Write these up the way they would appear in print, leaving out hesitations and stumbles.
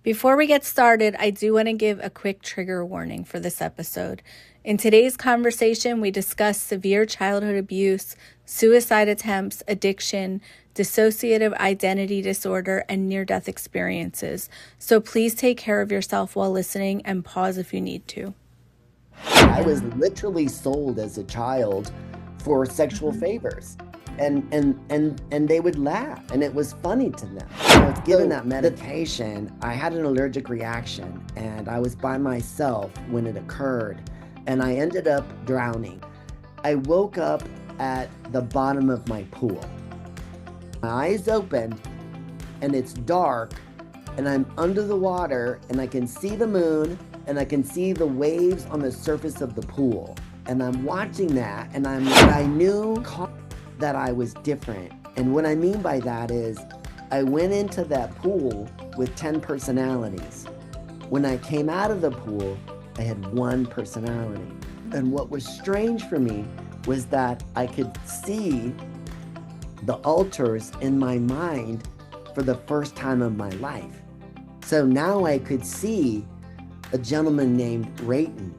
Before we get started, I do want to give a quick trigger warning for this episode. In today's conversation, we discuss severe childhood abuse, suicide attempts, addiction, dissociative identity disorder, and near-death experiences. So please take care of yourself while listening and pause if you need to. I was literally sold as a child for sexual favors. And they would laugh, and it was funny to them. So given that medication, I had an allergic reaction, and I was by myself when it occurred, and I ended up drowning. I woke up at the bottom of my pool. My eyes opened, and it's dark, and I'm under the water, and I can see the moon, and I can see the waves on the surface of the pool. And I'm watching that, and I knew that I was different. And what I mean by that is I went into that pool with 10 personalities. When I came out of the pool, I had one personality. And what was strange for me was that I could see the altars in my mind for the first time of my life. So now I could see a gentleman named Rayton,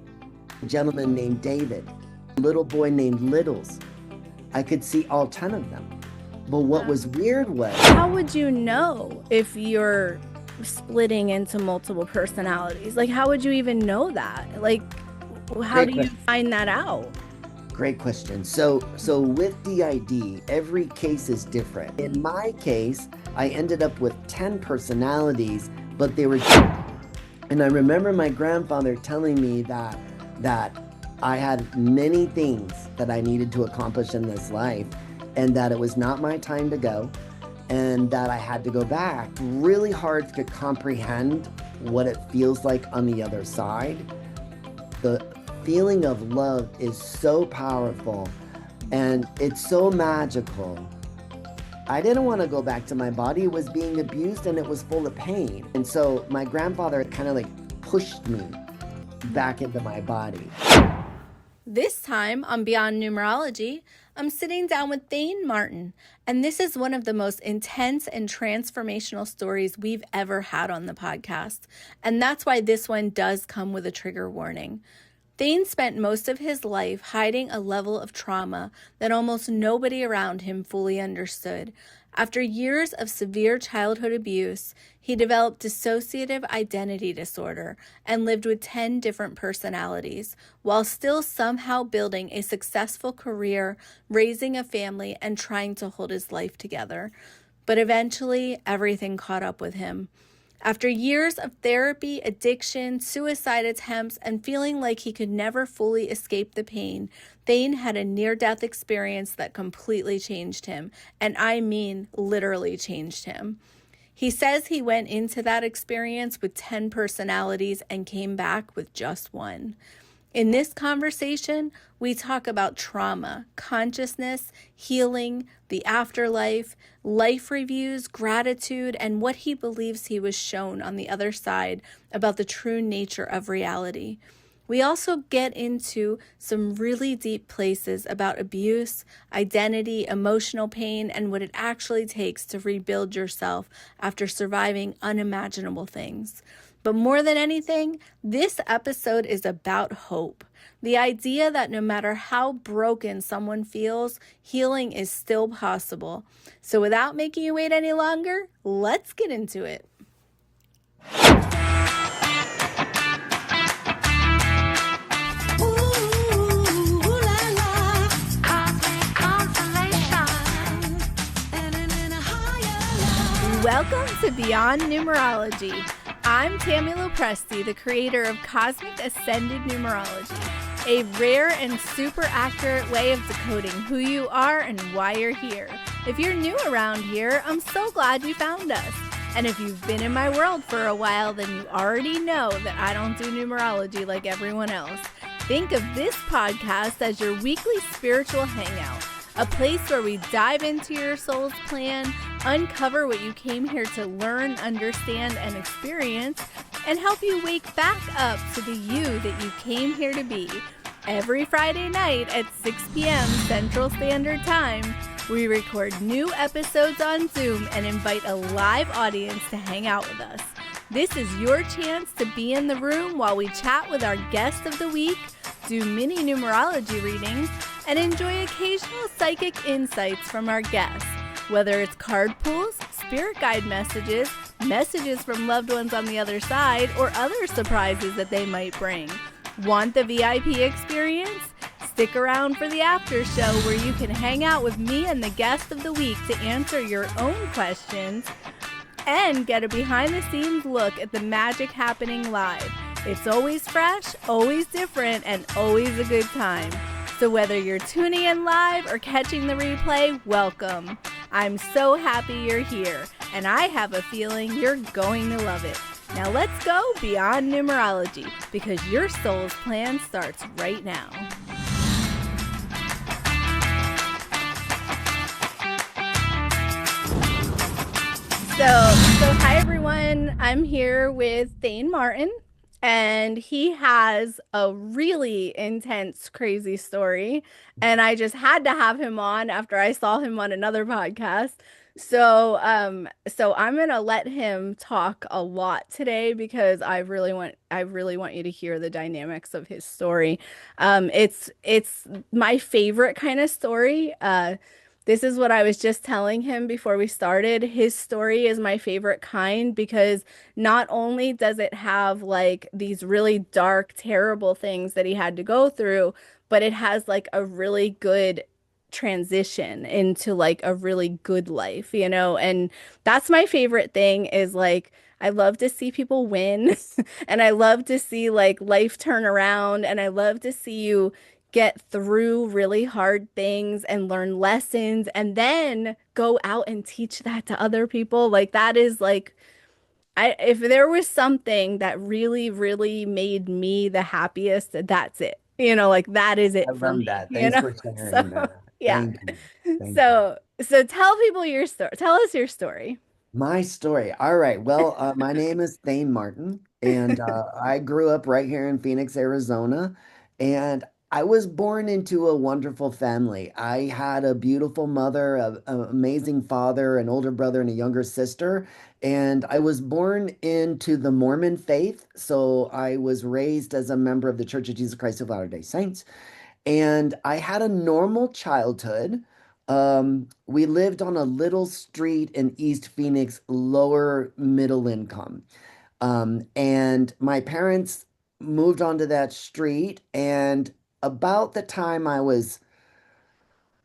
a gentleman named David, a little boy named Littles. I could see all 10 of them. But what was weird was... How would you know if you're splitting into multiple personalities? Like, how would you even know that? Like, how do you find that out? Great question. So with DID, every case is different. In my case, I ended up with 10 personalities, but they were... And I remember my grandfather telling me that I had many things that I needed to accomplish in this life, and that it was not my time to go, and that I had to go back. Really hard to comprehend what it feels like on the other side. The feeling of love is so powerful, and it's so magical. I didn't want to go back to my body. It was being abused, and it was full of pain. And so my grandfather kind of like pushed me back into my body. This time on Beyond Numerology, I'm sitting down with Thayne Martin, and this is one of the most intense and transformational stories we've ever had on the podcast, and that's why this one does come with a trigger warning. Thayne spent most of his life hiding a level of trauma that almost nobody around him fully understood. After years of severe childhood abuse, he developed dissociative identity disorder and lived with 10 different personalities, while still somehow building a successful career, raising a family, and trying to hold his life together. But eventually, everything caught up with him. After years of therapy, addiction, suicide attempts, and feeling like he could never fully escape the pain, Thayne had a near-death experience that completely changed him, and I mean literally changed him. He says he went into that experience with 10 personalities and came back with just one. In this conversation, we talk about trauma, consciousness, healing, the afterlife, life reviews, gratitude, and what he believes he was shown on the other side about the true nature of reality. We also get into some really deep places about abuse, identity, emotional pain, and what it actually takes to rebuild yourself after surviving unimaginable things. But more than anything, this episode is about hope. The idea that no matter how broken someone feels, healing is still possible. So without making you wait any longer, let's get into it. Welcome to Beyond Numerology. I'm Tammy Lopresti, the creator of Cosmic Ascended Numerology, a rare and super accurate way of decoding who you are and why you're here. If you're new around here, I'm so glad you found us. And if you've been in my world for a while, then you already know that I don't do numerology like everyone else. Think of this podcast as your weekly spiritual hangout, a place where we dive into your soul's plan, uncover what you came here to learn, understand, and experience, and help you wake back up to the you that you came here to be. Every Friday night at 6 p.m. Central Standard Time, we record new episodes on Zoom and invite a live audience to hang out with us. This is your chance to be in the room while we chat with our guest of the week, do mini numerology readings, and enjoy occasional psychic insights from our guests. Whether it's card pulls, spirit guide messages, messages from loved ones on the other side, or other surprises that they might bring. Want the VIP experience? Stick around for the after show where you can hang out with me and the guest of the week to answer your own questions and get a behind-the-scenes look at the magic happening live. It's always fresh, always different, and always a good time. So whether you're tuning in live or catching the replay, welcome. I'm so happy you're here, and I have a feeling you're going to love it. Now let's go beyond numerology, because your soul's plan starts right now. So hi everyone. I'm here with Thayne Martin, and he has a really intense, crazy story. And I just had to have him on after I saw him on another podcast. So I'm gonna let him talk a lot today because I really want you to hear the dynamics of his story. It's my favorite kind of story. This is what I was just telling him before we started. His story is my favorite kind because not only does it have like these really dark, terrible things that he had to go through, but it has like a really good transition into like a really good life, you know? And that's my favorite thing is like I love to see people win and I love to see like life turn around and I love to see you get through really hard things and learn lessons and then go out and teach that to other people. Like that is like if there was something that really, really made me the happiest, that's it. You know, like that is I it for love me, that. you Thanks know? for So, sharing that. yeah. Thank you. Thank you. So tell people your story. Tell us your story. My story. All right. Well, my name is Thayne Martin, and I grew up right here in Phoenix, Arizona. And I was born into a wonderful family. I had a beautiful mother, an amazing father, an older brother, and a younger sister. And I was born into the Mormon faith. So I was raised as a member of the Church of Jesus Christ of Latter-day Saints. And I had a normal childhood. We lived on a little street in East Phoenix, lower middle income. And my parents moved onto that street. And about the time I was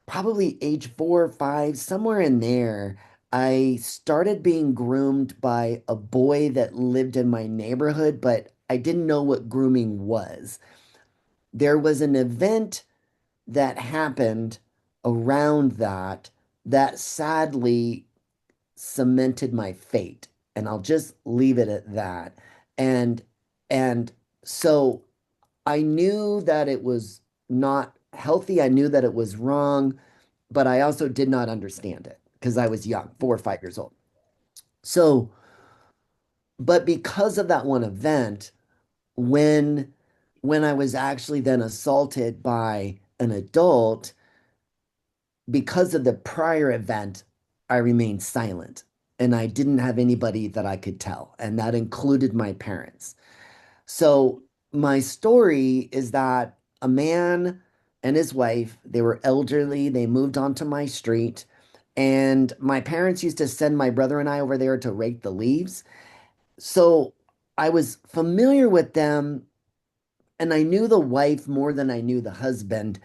probably age 4 or 5, somewhere in there, I started being groomed by a boy that lived in my neighborhood, but I didn't know what grooming was. There was an event that happened around that sadly cemented my fate. And I'll just leave it at that. And and so I knew that it was not healthy. I knew that it was wrong, but I also did not understand it because I was young, 4 or 5 years old. So, but because of that one event, when when I was actually then assaulted by an adult, because of the prior event, I remained silent and I didn't have anybody that I could tell, and that included my parents. So, my story is that a man and his wife, they were elderly, they moved onto my street, and my parents used to send my brother and I over there to rake the leaves. So, I was familiar with them, and I knew the wife more than I knew the husband.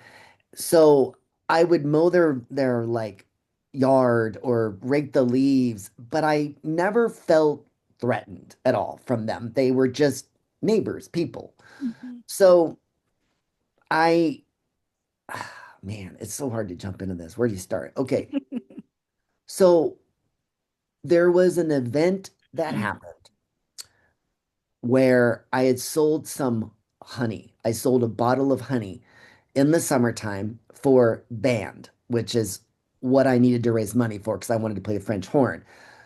So I would mow their like yard or rake the leaves, but I never felt threatened at all from them. They were just neighbors, people. Mhm. So I, man, it's so hard to jump into this. Where do you start? Okay. So there was an event that happened where I had sold some honey. I sold a bottle of honey in the summertime for band, which is what I needed to raise money for because I wanted to play the French horn.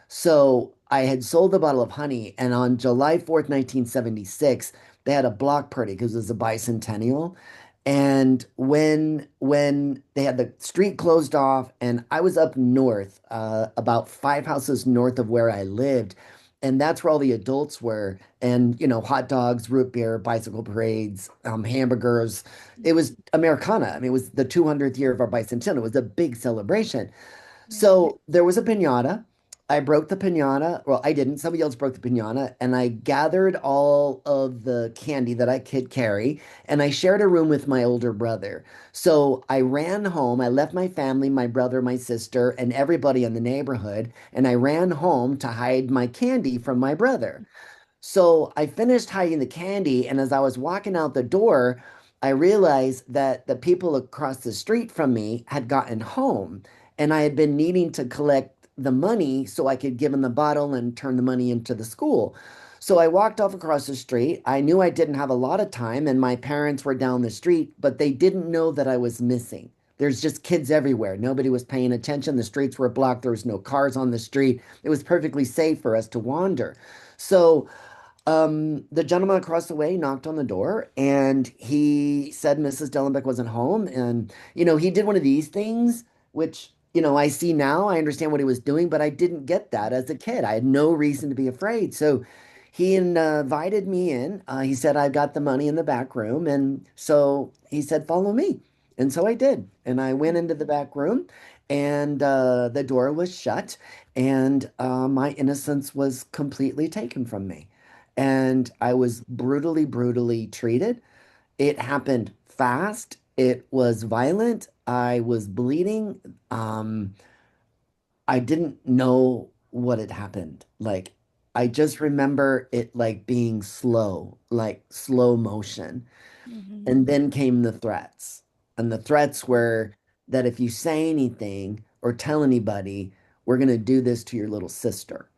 So I had sold the bottle of honey, and on July 4th, 1976, they had a block party because it was a bicentennial. And when they had the street closed off, and I was up north, about 5 houses north of where I lived, And that's where all the adults were. And, hot dogs, root beer, bicycle parades, hamburgers. It was Americana. I mean, it was the 200th year of our bicentennial. It was a big celebration. Yeah. So there was a piñata. I broke the piñata. Well, I didn't. Somebody else broke the piñata, and I gathered all of the candy that I could carry, and I shared a room with my older brother. So I ran home. I left my family, my brother, my sister, and everybody in the neighborhood, and I ran home to hide my candy from my brother. So I finished hiding the candy, and as I was walking out the door, I realized that the people across the street from me had gotten home, and I had been needing to collect the money so I could give them the bottle and turn the money into the school. So I walked off across the street. I knew I didn't have a lot of time, and my parents were down the street, but they didn't know that I was missing. There's just kids everywhere. Nobody was paying attention. The streets were blocked. There was no cars on the street. It was perfectly safe for us to wander. So the gentleman across the way knocked on the door and he said Mrs. Dellenbeck wasn't home. And, he did one of these things, which, I see now. I understand what he was doing, but I didn't get that as a kid. I had no reason to be afraid. So he invited me in. He said, I've got the money in the back room. And so he said, follow me. And so I did. And I went into the back room and the door was shut and my innocence was completely taken from me and I was brutally, brutally treated. It happened fast. It was violent. I was bleeding. I didn't know what had happened. Like, I just remember it like being slow, like slow motion. Mhm. And then came the threats. And the threats were that if you say anything or tell anybody, we're going to do this to your little sister.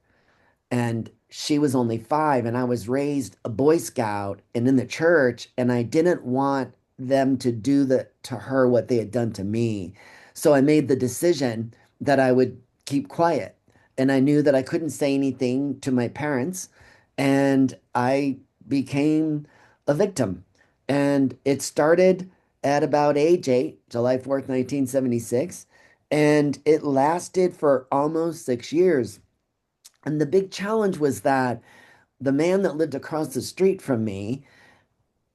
And she was only 5 and I was raised a Boy Scout and in the church and I didn't want them to do to her what they had done to me. So I made the decision that I would keep quiet. And I knew that I couldn't say anything to my parents and I became a victim. And it started at about age 8, July 4th, 1976, and it lasted for almost 6 years. And the big challenge was that the man that lived across the street from me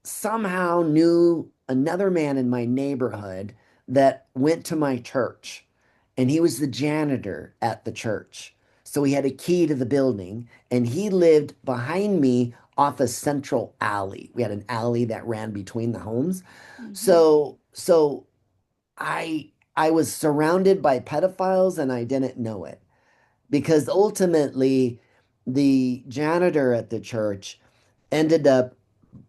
somehow knew another man in my neighborhood that went to my church. And he was the janitor at the church. So he had a key to the building and he lived behind me off a central alley. We had an alley that ran between the homes. Mhm. So I was surrounded by pedophiles and I didn't know it because ultimately the janitor at the church ended up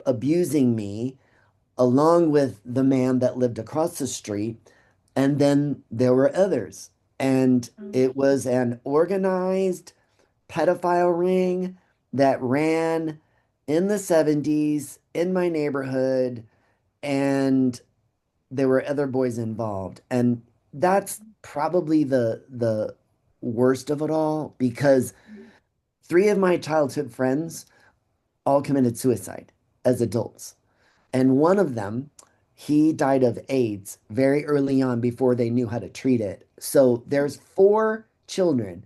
abusing me along with the man that lived across the street. And then there were others. And Mm. it was an organized pedophile ring that ran in the 70s in my neighborhood. And there were other boys involved. And that's probably the worst of it all because 3 of my childhood friends all committed suicide as adults. And one of them, he died of AIDS very early on before they knew how to treat it. So there's 4 children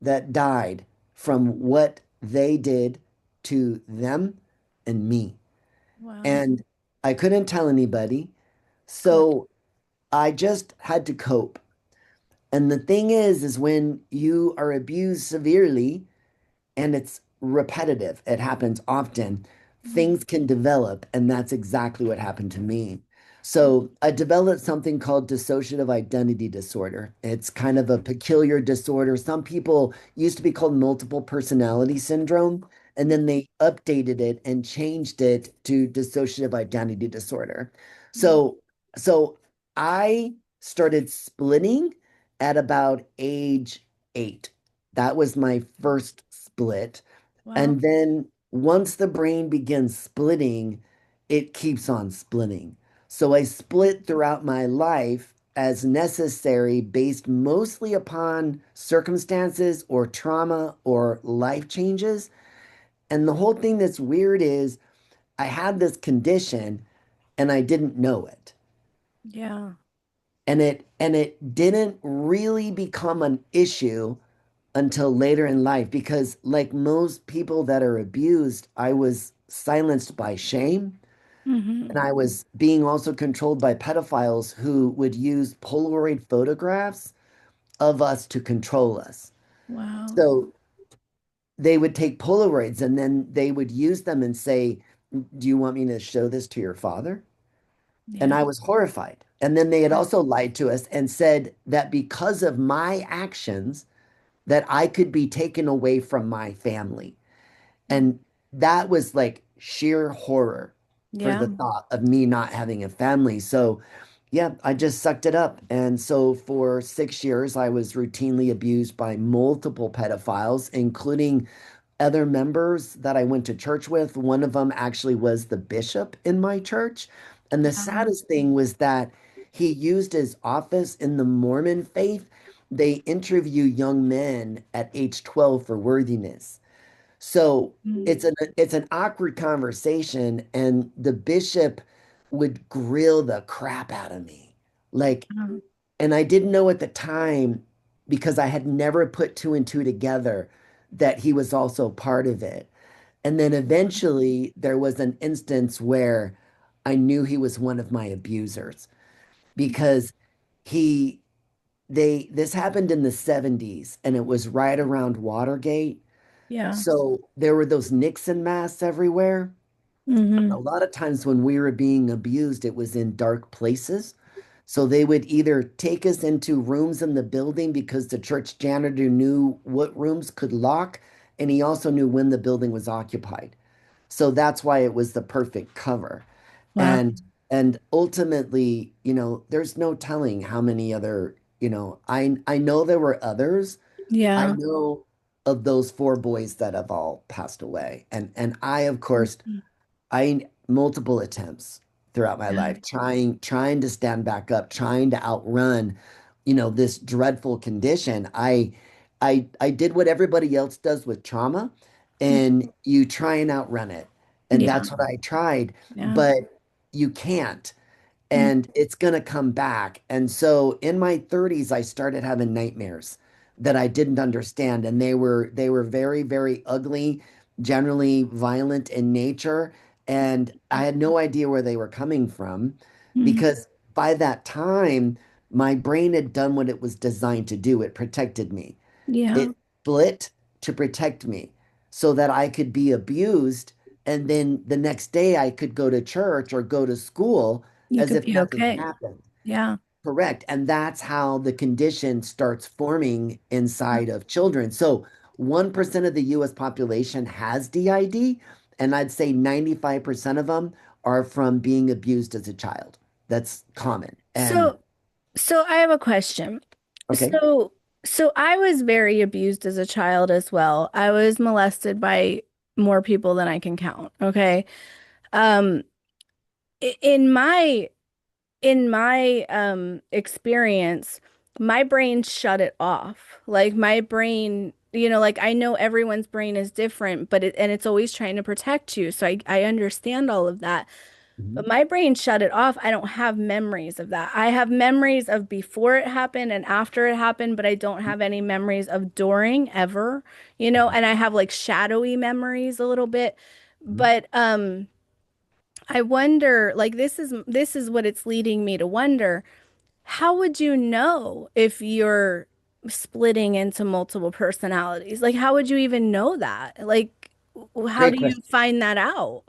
that died from what they did to them and me. Wow. And I couldn't tell anybody. Good. So I just had to cope. And the thing is when you are abused severely, and it's repetitive, it happens often, Mhm. things can develop. And that's exactly what happened to me. So I developed something called dissociative identity disorder. It's kind of a peculiar disorder. Some people used to be called multiple personality syndrome, and then they updated it and changed it to dissociative identity disorder. Mhm. So, so I started splitting at about age 8. That was my first split. Wow. And then once the brain begins splitting, it keeps on splitting. So I split throughout my life as necessary, based mostly upon circumstances or trauma or life changes. And the whole thing that's weird is I had this condition and I didn't know it. Yeah. And it didn't really become an issue until later in life because, like most people that are abused, I was silenced by shame. Mm-hmm. And I was being also controlled by pedophiles who would use Polaroid photographs of us to control us. Wow. So they would take Polaroids and then they would use them and say, "Do you want me to show this to your father?" And Yeah. I was horrified. And then they had Yeah. also lied to us and said that because of my actions, that I could be taken away from my family. And that was like sheer horror for Yeah. the thought of me not having a family. So, yeah, I just sucked it up. And so for 6 years, I was routinely abused by multiple pedophiles, including other members that I went to church with. One of them actually was the bishop in my church. And the Yeah. saddest thing was that he used his office in the Mormon faith. They interview young men at age 12 for worthiness. So Mm. it's an awkward conversation, and the bishop would grill the crap out of me. Like, Yeah. and I didn't know at the time because I had never put two and two together that he was also part of it. And then eventually there was an instance where I knew he was one of my abusers because he this happened in the 70s and it was right around Watergate. Yeah. So there were those Nixon masks everywhere. A Mm-hmm. lot of times when we were being abused, it was in dark places. So they would either take us into rooms in the building because the church janitor knew what rooms could lock, and he also knew when the building was occupied. So that's why it was the perfect cover. Wow. And ultimately, there's no telling how many other, I know there were others. I Yeah. know of those four boys that have all passed away. And I, of course, Mhm. I multiple attempts throughout my Yeah. life, trying to stand back up, trying to outrun, this dreadful condition. I did what everybody else does with trauma, and you try and outrun it. And Yeah. that's what I tried, Yeah. but you can't Mm. and it's going to come back. And so in my 30s, I started having nightmares that I didn't understand, and they were very, very ugly, generally violent in nature, and I had no idea where they were coming from Mm. because by that time, my brain had done what it was designed to do. It protected me. Yeah. It split to protect me so that I could be abused. And then the next day I could go to church or go to school You as could if be nothing okay. happened. Yeah. Correct. And that's how the condition starts forming inside of children. So 1% of the US population has DID, and I'd say 95% of them are from being abused as a child. That's common. And So, so I have a question. okay. So, so I was very abused as a child as well. I was molested by more people than I can count. Okay. Um, i- in my in my experience, my brain shut it off. Like my brain, like I know everyone's brain is different, but it's always trying to protect you. So I understand all of that. But Mhm. my brain shut it off. I don't have memories of that. I have memories of before it happened and after it happened, but I don't have any memories of during ever, and I have like shadowy memories a little bit. Mhm. But I wonder, like this is what it's leading me to wonder. How would you know if you're splitting into multiple personalities? Like how would you even know that? Like how Great do you question. find that out?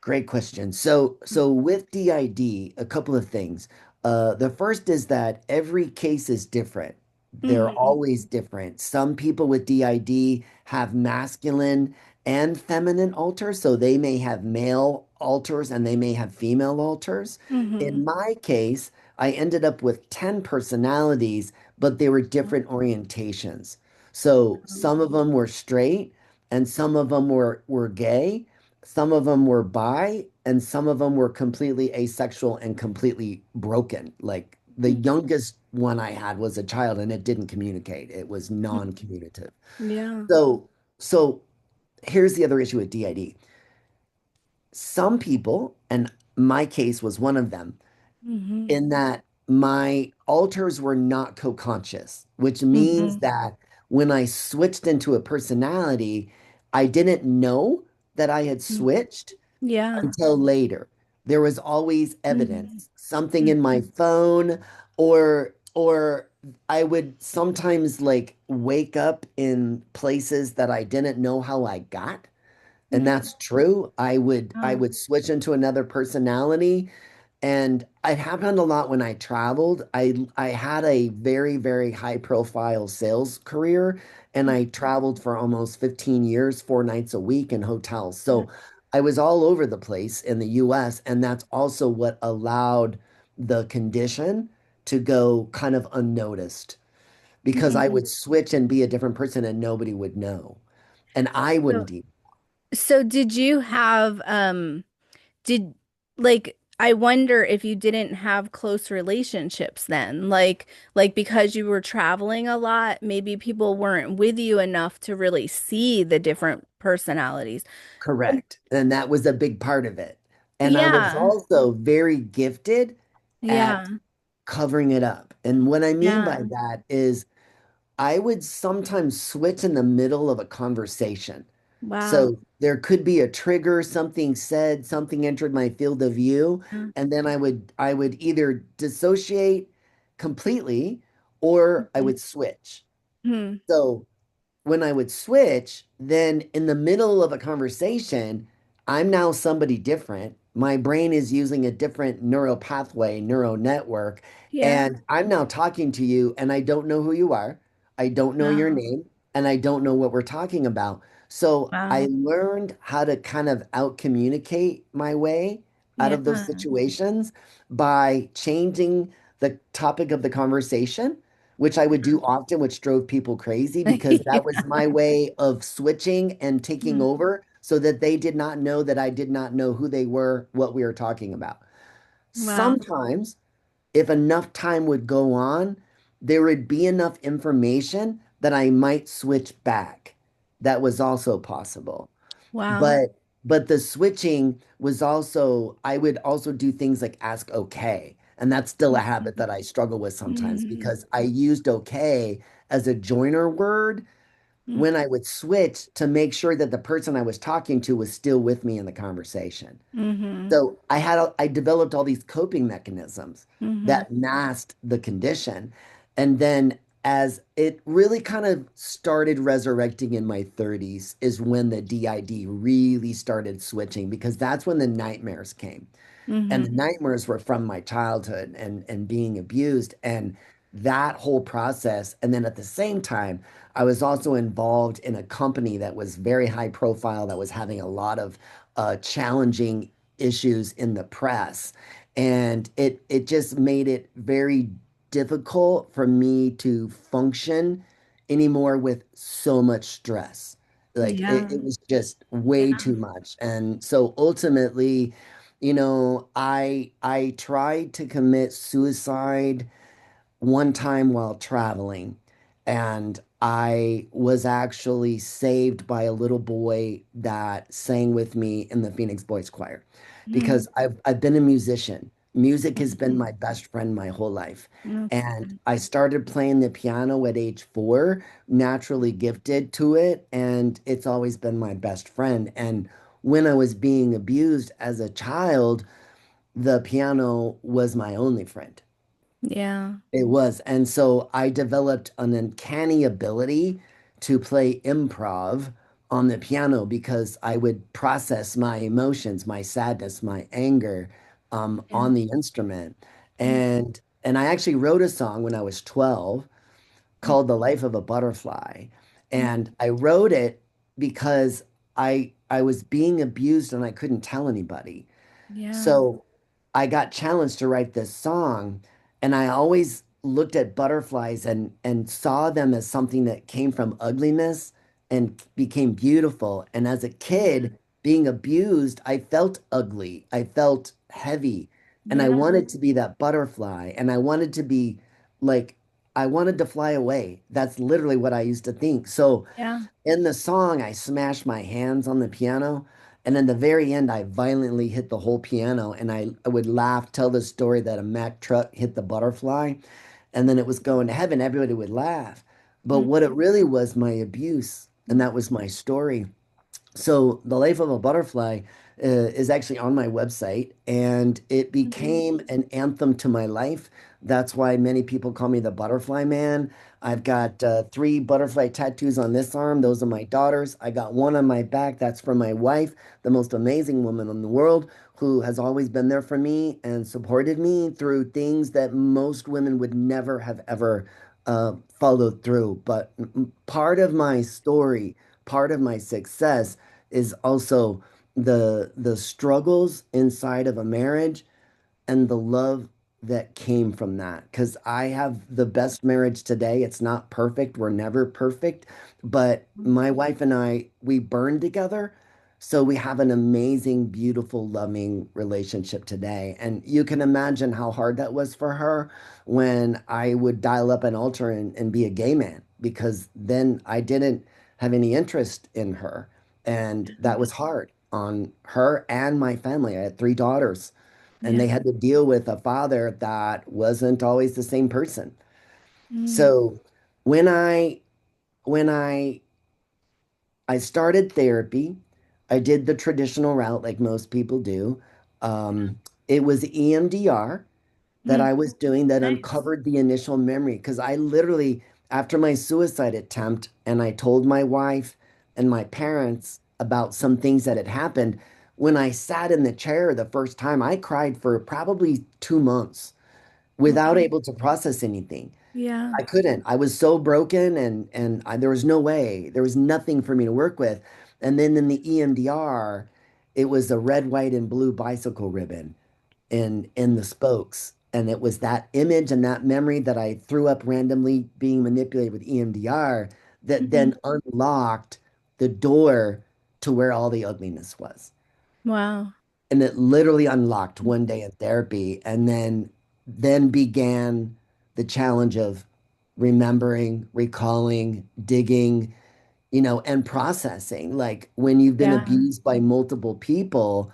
Great question. So with DID, a couple of things. The first is that every case is different. They're Hmm. always different. Some people with DID have masculine and feminine alters, so they may have male alters and they may have female alters. Hmm. In my case, I ended up with 10 personalities, but they were different orientations. So some of them were straight and some of them were gay. Some of them were bi, and some of them were completely asexual and completely broken. Like the youngest one I had was a child and it didn't communicate. It was non-communicative. Yeah. So here's the other issue with DID. Some people, and my case was one of them, Hmm. in that my alters were not co-conscious, which means Hmm. that when I switched into a personality, I didn't know that I had Mm. switched Yeah. until later. There was always Mhm. evidence, something in my Mhm. phone, or I would sometimes like wake up in places that I didn't know how I got. And Mhm. that's true. I Wow. would switch into another personality, and it happened a lot when I traveled. I had a very, very high profile sales career, and I traveled for almost 15 years, 4 nights a week in hotels. So I was all over the place in the US, and that's also what allowed the condition to go kind of unnoticed because I Mhm. would switch and be a different person and nobody would know. And I So, wouldn't even. so did you have did like I wonder if you didn't have close relationships then, like because you were traveling a lot, maybe people weren't with you enough to really see the different personalities. Correct. And that was a big part of it. And I was Yeah. also very gifted at Yeah. covering it up. And what I mean by Yeah. that is I would sometimes switch in the middle of a conversation. Wow. So there could be a trigger, something said, something entered my field of view, Yeah. and then I would either dissociate completely or I Mhm. would switch. Hmm. So when I would switch, then in the middle of a conversation, I'm now somebody different. My brain is using a different neural pathway, neural network, Yeah. and I'm now talking to you, and I don't know who you are. I don't know your Wow. name, and I don't know what we're talking about. So I Wow. learned how to kind of out communicate my way out Yeah. of those situations by changing the topic of the conversation, which I would do often, which drove people crazy because that was my way of switching and taking Hmm. over so that they did not know that I did not know who they were, what we were talking about. Wow. Sometimes, if enough time would go on, there would be enough information that I might switch back. That was also possible. Wow. But the switching was also I would also do things like ask okay. And that's still a habit that I struggle with sometimes Mhm. because I used okay as a joiner word Mhm. when I would switch to make sure that the person I was talking to was still with me in the conversation. Mhm. So I developed all these coping mechanisms Mhm. that masked the condition. And then as it really kind of started resurrecting in my 30s is when the DID really started switching because that's when the nightmares came. And the Mhm. nightmares were from my childhood and being abused and that whole process. And then at the same time, I was also involved in a company that was very high profile, that was having a lot of challenging issues in the press. And it just made it very difficult for me to function anymore with so much stress. Like Yeah. it was just way Yeah. too much. And so ultimately, I tried to commit suicide one time while traveling, and I was actually saved by a little boy that sang with me in the Phoenix Boys Choir Mhm. because I've been a musician. Music has been Mhm. my best friend my whole life. That's And good. I started playing the piano at age 4, naturally gifted to it, and it's always been my best friend. And when I was being abused as a child, the piano was my only friend. Yeah. It was. And so I developed an uncanny ability to play improv on the piano because I would process my emotions, my sadness, my anger Yeah. on the instrument. Mhm. And I actually wrote a song when I was 12 called The Life of a Butterfly. Mhm. And I wrote it because I was being abused and I couldn't tell anybody. Yeah. So I got challenged to write this song, and I always looked at butterflies and saw them as something that came from ugliness and became beautiful. And as a Yeah. kid, being abused, I felt ugly. I felt heavy. And I Yeah. wanted to be that butterfly. And I wanted to be like, I wanted to fly away. That's literally what I used to think. So Yeah. in the song, I smashed my hands on the piano. And in the very end, I violently hit the whole piano. And I would laugh, tell the story that a Mack truck hit the butterfly and then it was going to heaven. Everybody would laugh. But Mm, what it really was my abuse, and that was my story. So the life of a butterfly is actually on my website, and it mhm, became an anthem to my life. That's why many people call me the Butterfly Man. I've got three butterfly tattoos on this arm. Those are my daughters. I got one on my back. That's for my wife, the most amazing woman in the world, who has always been there for me and supported me through things that most women would never have ever followed through. But part of my story, part of my success is also the struggles inside of a marriage and the love that came from that. Because I have the best marriage today. It's not perfect. We're never perfect. But my wife and I, we burn together. So we have an amazing, beautiful, loving relationship today. And you can imagine how hard that was for her when I would dial up an altar and be a gay man, because then I didn't have any interest in her. And that was hard on her and my family. I had three daughters, and yeah. they had to deal with a father that wasn't always the same person. Mm, So when I started therapy, I did the traditional route like most people do. It was EMDR that mm, I was doing that nice. uncovered the initial memory, because I literally, after my suicide attempt, and I told my wife and my parents about some things that had happened, when I sat in the chair the first time, I cried for probably 2 months without Wow. able to process anything. Yeah. I couldn't. I was so broken, and there was no way. There was nothing for me to work with. And then in the EMDR, it was a red, white, and blue bicycle ribbon in the spokes. And it was that image and that memory that I threw up randomly being manipulated with EMDR that Mhm. then unlocked the door to where all the ugliness was. Wow. And it literally unlocked one day in therapy, and then began the challenge of remembering, recalling, digging, and processing. Like when you've been Yeah. abused by multiple people,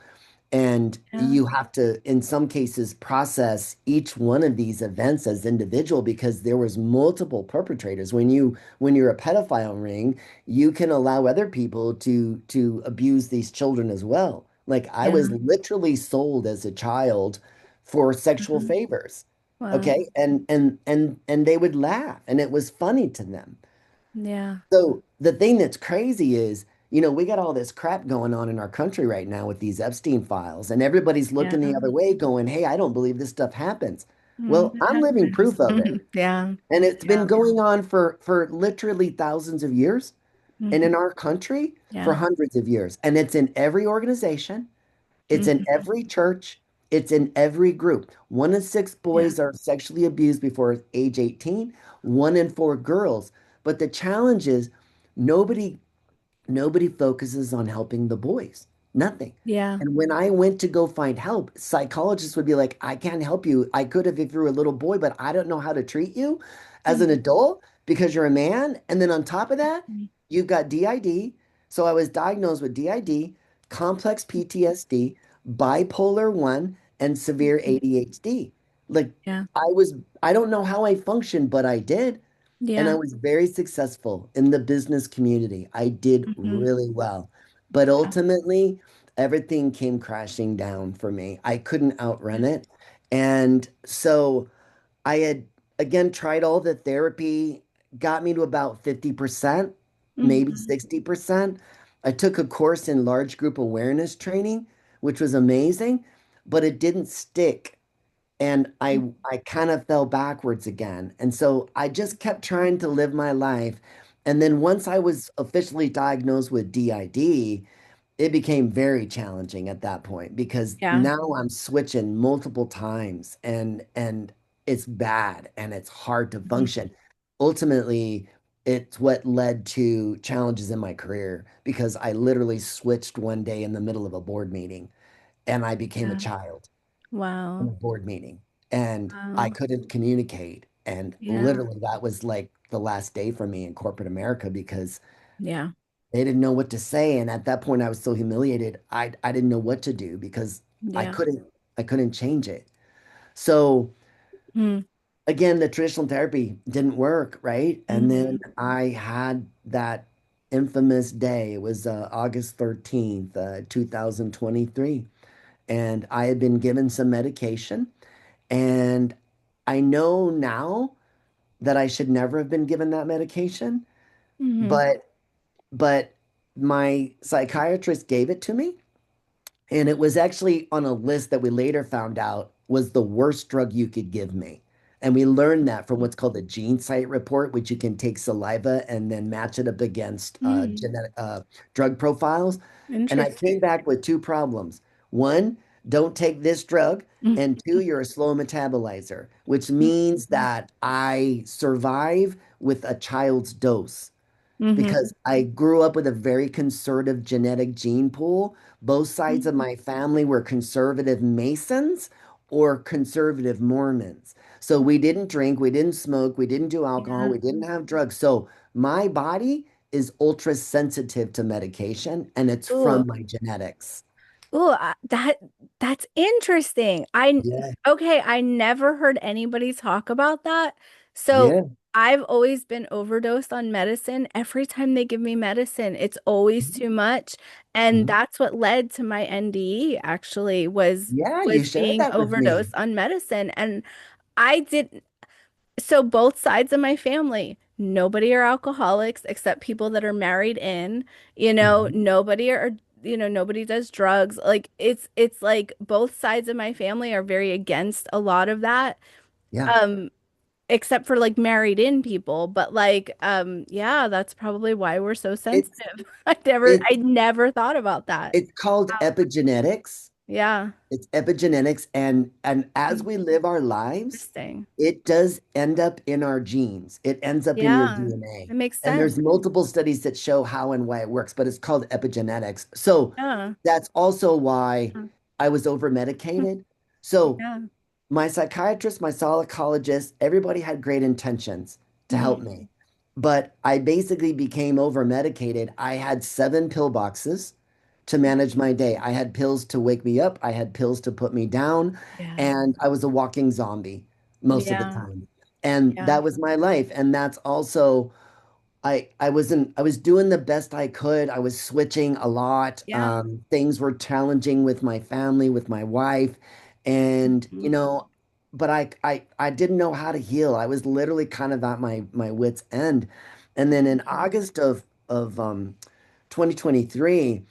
and Yeah. you have to, in some cases, process each one of these events as individual, because there was multiple perpetrators. When you're a pedophile ring, you can allow other people to abuse these children as well. Like I Yeah. was literally sold as a child for sexual Mhm. favors. Wow. Okay. And they would laugh, and it was funny to them. Yeah. So the thing that's crazy is, we got all this crap going on in our country right now with these Epstein files, and everybody's Yeah. looking the other way, going, "Hey, I don't believe this stuff happens." Mm, Well, it I'm living happens. proof of it. Yeah. And it's Yeah. been going on for literally thousands of years, and Mhm. in our country for Yeah. hundreds of years. And it's in every organization, it's in Mhm. every church, it's in every group. One in six Yeah. boys are sexually abused before age 18, one in four girls. But the challenge is nobody Nobody focuses on helping the boys. Nothing. Yeah. And when I went to go find help, psychologists would be like, I can't help you. I could have if you were a little boy, but I don't know how to treat you as an Mhm. adult because you're a man. And then on top of that, Mhm. you've got DID. So I was diagnosed with DID, complex PTSD, bipolar 1, and severe Mhm. ADHD. Like Yeah. I don't know how I functioned, but I did. And I Yeah. was very successful in the business community. I did Mhm. really well. But Yeah. ultimately, everything came crashing down for me. I couldn't outrun Yeah. it. And so I had, again, tried all the therapy, got me to about 50%, maybe Mhm. 60%. I took a course in large group awareness training, which was amazing, but it didn't stick, and I kind of fell backwards again. And so I just kept trying to live my life. And then once I was officially diagnosed with DID, it became very challenging at that point, because Yeah. now I'm switching multiple times, and it's bad and it's hard to Mhm. function. Ultimately, it's what led to challenges in my career, because I literally switched one day in the middle of a board meeting, and I became a Yeah. child in Wow. a board meeting, and I Wow. couldn't communicate. And Yeah. literally, that was like the last day for me in corporate America, because Yeah. they didn't know what to say. And at that point, I was so humiliated. I didn't know what to do, because I Yeah. couldn't I couldn't change it. So Mm. again, the traditional therapy didn't work, right? And then Hmm. I had that infamous day. It was August 13th, 2023. And I had been given some medication. And I know now that I should never have been given that medication, Hmm. but but my psychiatrist gave it to me. And it was actually on a list that we later found out was the worst drug you could give me. And we learned that from what's called the gene site report, which you can take saliva and then match it up against Mm. genetic drug profiles. And I came Interesting. back with two problems. One, don't take this drug. And two, you're a slow metabolizer, which means that I survive with a child's dose Mm-hmm. because I grew up with a very conservative genetic gene pool. Both sides of my family were conservative Masons or conservative Mormons. So we didn't drink, we didn't smoke, we didn't do alcohol, Yeah. we didn't have drugs. So my body is ultra sensitive to medication and it's Ooh. from my genetics. Ooh, that's interesting. Yeah. Okay, I never heard anybody talk about that. So Yeah. I've always been overdosed on medicine. Every time they give me medicine, it's always too much. And Mhm. that's what led to my NDE actually Yeah, you was shared being that with me. overdosed on medicine. And I did so both sides of my family, nobody are alcoholics except people that are married in, Mhm. nobody are, nobody does drugs. Like it's like both sides of my family are very against a lot of that. Yeah. Um, except for like married in people, but like yeah, that's probably why we're so It's sensitive. it's I never thought about that. it's called epigenetics. Yeah, It's epigenetics, and as we live our lives, interesting. it does end up in our genes. It ends up in your Yeah, DNA. it makes And sense. there's multiple studies that show how and why it works, but it's called epigenetics. So Yeah. that's also why I was over medicated. So Yeah. my psychiatrist, my psychologist, everybody had great intentions to help Mhm. me. But I basically became over medicated. I had 7 pill boxes to manage my day. I had pills to wake me up, I had pills to put me down, Yeah. and I was a walking zombie most of the Yeah. time. And Yeah. that was my life. And that's also I was doing the best I could. I was switching a lot. Yeah. Things were challenging with my family, with my wife, and Mhm. but I didn't know how to heal. I was literally kind of at my wit's end. And then in August of 2023,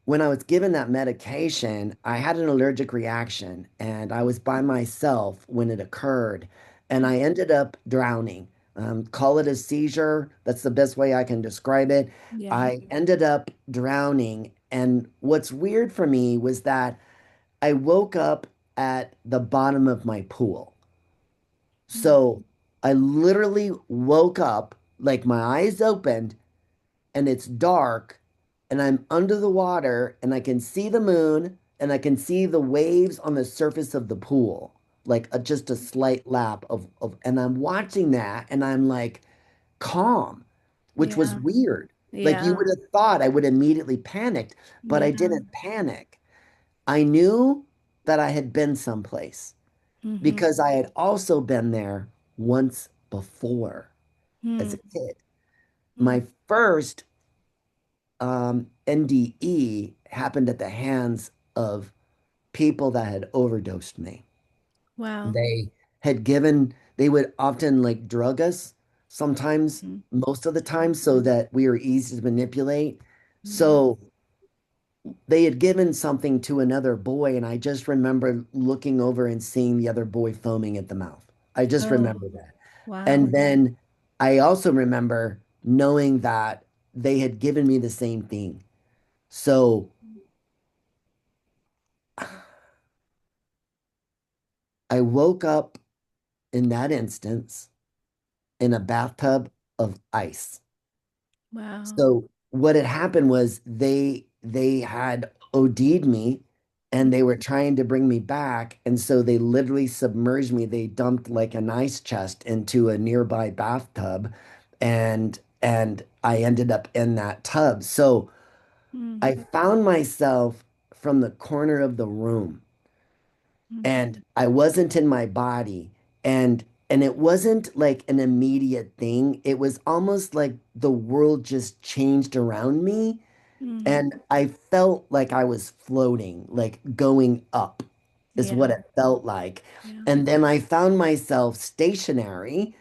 when I was given that medication, I had an allergic reaction and I was by myself when it occurred, and I ended up drowning. Call it a seizure. That's the best way I can describe it. Yeah. I ended up drowning. And what's weird for me was that I woke up at the bottom of my pool. Mm. So I literally woke up, like my eyes opened, and it's dark and I'm under the water and I can see the moon and I can see the waves on the surface of the pool, like just a slight lap of, and I'm watching that and I'm like calm, which was Yeah. weird. Like you Yeah. would have thought I would immediately panicked, but I Yeah. didn't panic. I knew that I had been someplace Hmm. because I had also been there once before as Hmm. a kid. Hmm. My first NDE happened at the hands of people that had overdosed me. Wow. They they would often like drug us sometimes, Mhm. most of the time, so that we were easy to manipulate. Yeah. So they had given something to another boy, and I just remember looking over and seeing the other boy foaming at the mouth. I just Oh, remember that. wow. And then I also remember knowing that they had given me the same thing. So I woke up in that instance in a bathtub of ice. Wow. So what had happened was they had OD'd me and Mm. they were trying to bring me back. And so they literally submerged me. They dumped like an ice chest into a nearby bathtub and I ended up in that tub. So Mm. I found myself from the corner of the room Mm. and I wasn't in my body. And and it wasn't like an immediate thing. It was almost like the world just changed around me. Mm-hmm. And I felt like I was floating, like going up is what Yeah. it felt like. Yeah. And then I found myself stationary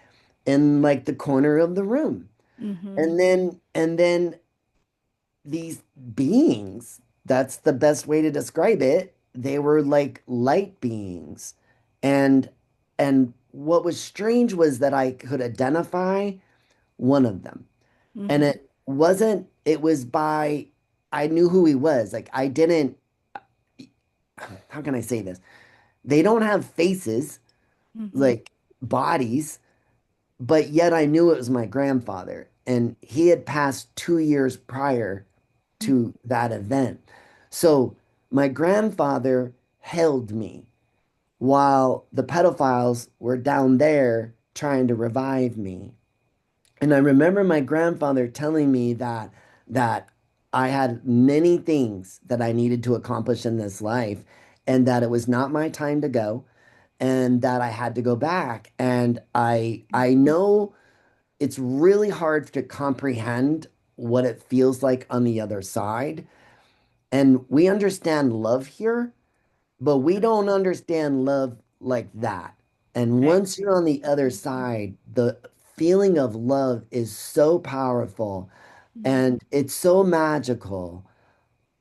in like the corner of the room. Mm-hmm. And then these beings, that's the best way to describe it. They were like light beings. And and what was strange was that I could identify one of them. And Mm-hmm. it was by, I knew who he was. Like I didn't, how can I say this? They don't have faces, Mm-hmm. like bodies, but yet I knew it was my grandfather. And he had passed 2 years prior to that event. So my grandfather held me while the pedophiles were down there trying to revive me. And I remember my grandfather telling me that I had many things that I needed to accomplish in this life and that it was not my time to go and that I had to go back. And I know it's really hard to comprehend what it feels like on the other side. And we understand love here, but we don't understand love like that. And I once you're agree. on the other side, the feeling of love is so powerful Mm-hmm. and it's so magical.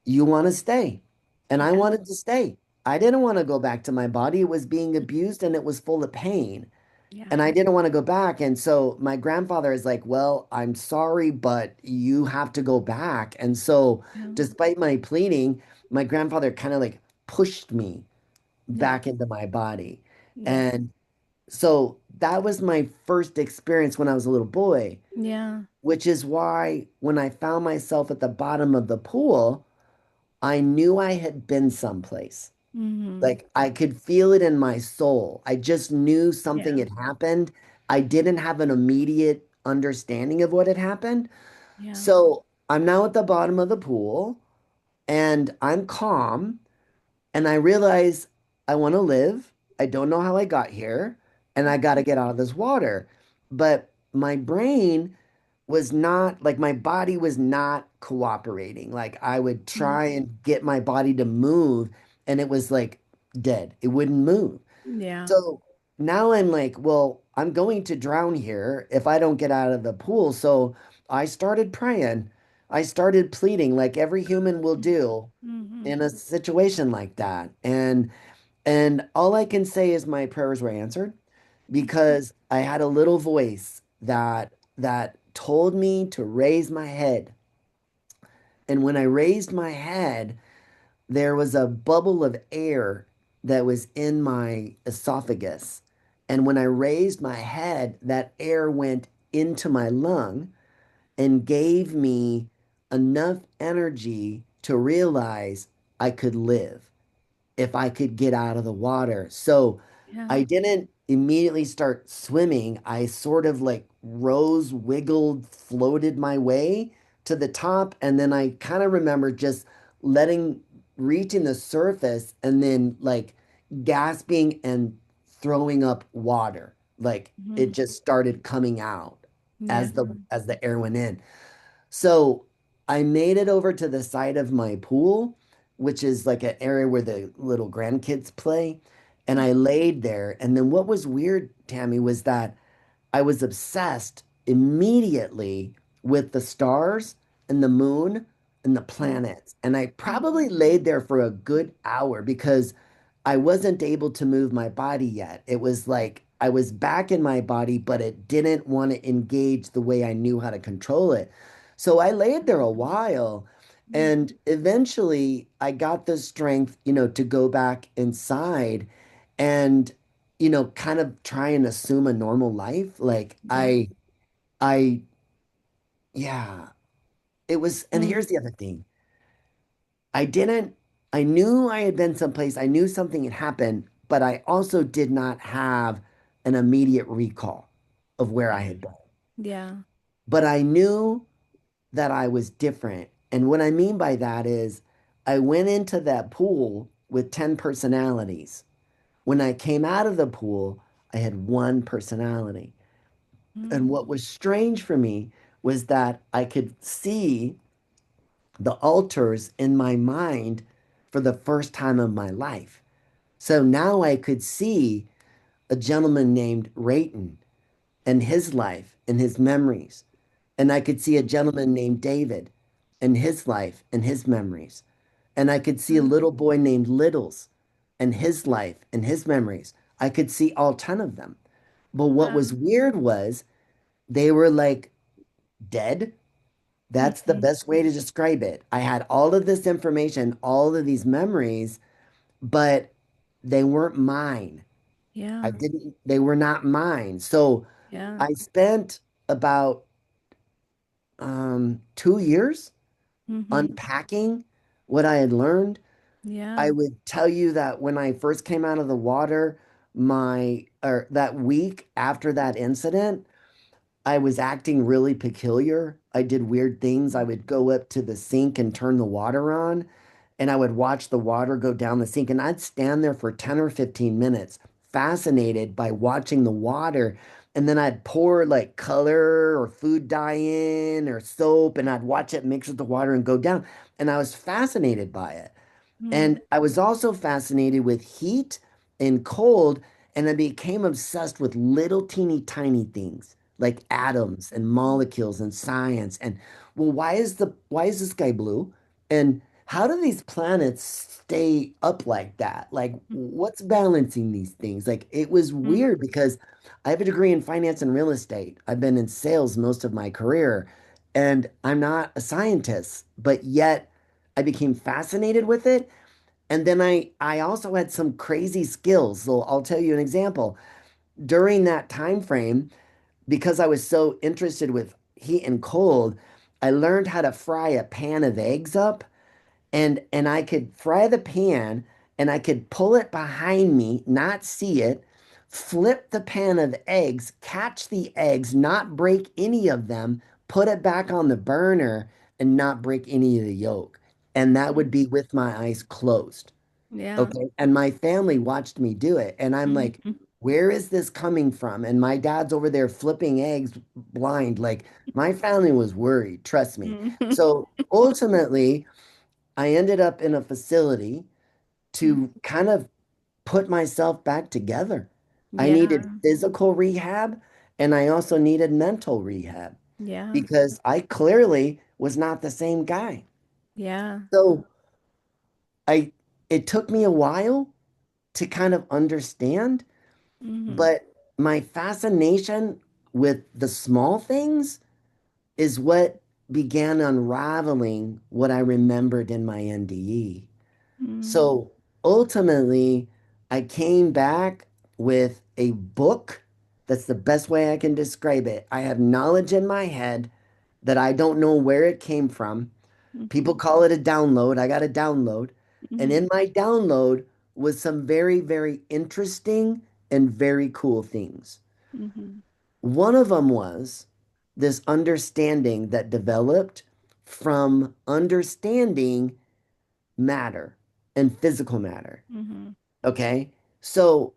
You want to stay. And I Yeah. wanted to stay. I didn't want to go back to my body. It was being abused and it was full of pain. Yeah. And I didn't want to go back. And so my grandfather is like, well, I'm sorry, but you have to go back. And so, Yeah. despite my pleading, my grandfather kind of like pushed me Yeah. back into my body. Yeah. And so that was my first experience when I was a little boy, Yeah. which is why when I found myself at the bottom of the pool, I knew I had been someplace. Mm-hmm. Like I could feel it in my soul. I just knew something Yeah. had happened. I didn't have an immediate understanding of what had happened. Yeah. So I'm now at the bottom of the pool and I'm calm and I realize I want to live. I don't know how I got here and I got to get out of this water. But my brain was not like my body was not cooperating. Like I would Mm-hmm. try and get my body to move and it was like dead. It wouldn't move. Yeah. So now I'm like, well, I'm going to drown here if I don't get out of the pool. So I started praying. I started pleading like every human will do Mm-hmm. in a situation like that. And all I can say is my prayers were answered because I had a little voice that told me to raise my head. And when I raised my head, there was a bubble of air that was in my esophagus. And when I raised my head, that air went into my lung and gave me enough energy to realize I could live if I could get out of the water. So Yeah. I didn't immediately start swimming. I sort of like rose, wiggled, floated my way to the top. And then I kind of remember just letting, reaching the surface and then like gasping and throwing up water. Like Mm-hmm. it just started coming out Yeah. as the air went in. So I made it over to the side of my pool, which is like an area where the little grandkids play. And I laid there. And then what was weird, Tammy, was that I was obsessed immediately with the stars and the moon and the planets. And I probably laid there for a good hour because I wasn't able to move my body yet. It was like I was back in my body, but it didn't want to engage the way I knew how to control it. So I laid there a while. Mm-hmm. And eventually I got the strength, to go back inside and, kind of try and assume a normal life. Like Yeah. I, yeah, it was, and Mm. here's the other thing. I didn't, I knew I had been someplace, I knew something had happened, but I also did not have an immediate recall of where I had been. Yeah. But I knew that I was different. And what I mean by that is I went into that pool with 10 personalities. When I came out of the pool, I had one personality. And Mm. what was strange for me was that I could see the altars in my mind for the first time of my life. So now I could see a gentleman named Rayton and his life and his memories. And I could see a gentleman named David and his life and his memories. And I could see a Mm. little boy named Littles and his life and his memories. I could see all 10 of them. But what was Wow. weird was they were like dead. That's the Mhm. best way to describe it. I had all of this information, all of these memories, but they weren't mine. Yeah. They were not mine. So Yeah. I spent about 2 years Mhm. unpacking what I had learned. I Yeah. would tell you that when I first came out of the water, or that week after that incident, I was acting really peculiar. I did weird things. I would go up to the sink and turn the water on, and I would watch the water go down the sink, and I'd stand there for 10 or 15 minutes, fascinated by watching the water. And then I'd pour like color or food dye in or soap, and I'd watch it mix with the water and go down. And I was fascinated by it. Mm. And I was also fascinated with heat and cold, and I became obsessed with little teeny tiny things like atoms and molecules and science. And well, why is the sky blue? And how do these planets stay up like that? Like, what's balancing these things? Like, it was Mhm. weird because I have a degree in finance and real estate. I've been in sales most of my career, and I'm not a scientist, but yet I became fascinated with it. And then I also had some crazy skills. So I'll tell you an example. During that time frame, because I was so interested with heat and cold, I learned how to fry a pan of eggs up, and I could fry the pan and I could pull it behind me, not see it, flip the pan of eggs, catch the eggs, not break any of them, put it back on the burner and not break any of the yolk. And that would be with my eyes closed. Yeah. Okay. And my family watched me do it. And I'm like, Mhm. where is this coming from? And my dad's over there flipping eggs blind. Like, my family was worried, trust me. Mhm. So ultimately, I ended up in a facility to kind of put myself back together. I needed Yeah. physical rehab and I also needed mental rehab Yeah. because I clearly was not the same guy. Yeah. So I it took me a while to kind of understand. Mhm. But my fascination with the small things is what began unraveling what I remembered in my NDE. Mm. So ultimately, I came back with a book. That's the best way I can describe it. I have knowledge in my head that I don't know where it came from. People Mhm. call it a download. I got a download. And Mhm. in my download was some very, very interesting and very cool things. Mhm. One of them was this understanding that developed from understanding matter and physical matter. Mhm. Okay. So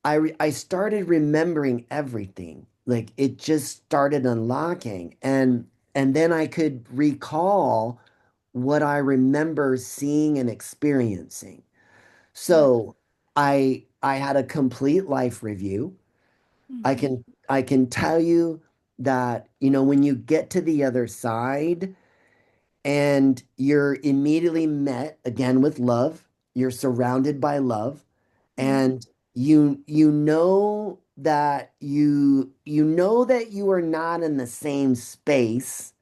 I started remembering everything. Like, it just started unlocking. And then I could recall what I remember seeing and experiencing. Yeah. So I had a complete life review. Mhm. I can tell you that, when you get to the other side and you're immediately met again with love, you're surrounded by love, Mhm. and you know that you are not in the same space.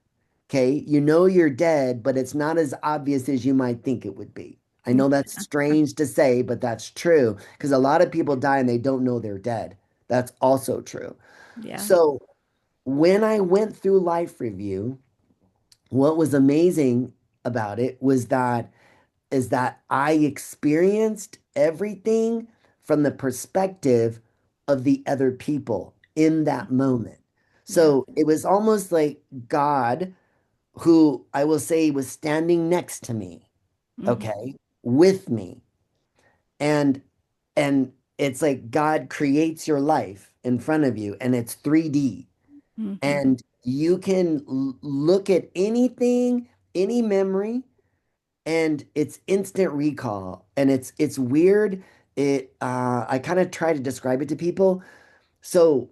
Okay, you're dead, but it's not as obvious as you might think it would be. I know that's strange to say, but that's true because a lot of people die and they don't know they're dead. That's also true. Yeah. So when I went through life review, what was amazing about it is that I experienced everything from the perspective of the other people in that moment. Yeah. So it was almost like God, who I will say was standing next to me, Mhm. okay, with me. And and it's like God creates your life in front of you and it's 3D. Mm-hmm. And you can look at anything, any memory, and it's instant recall. And it's weird. I kind of try to describe it to people. So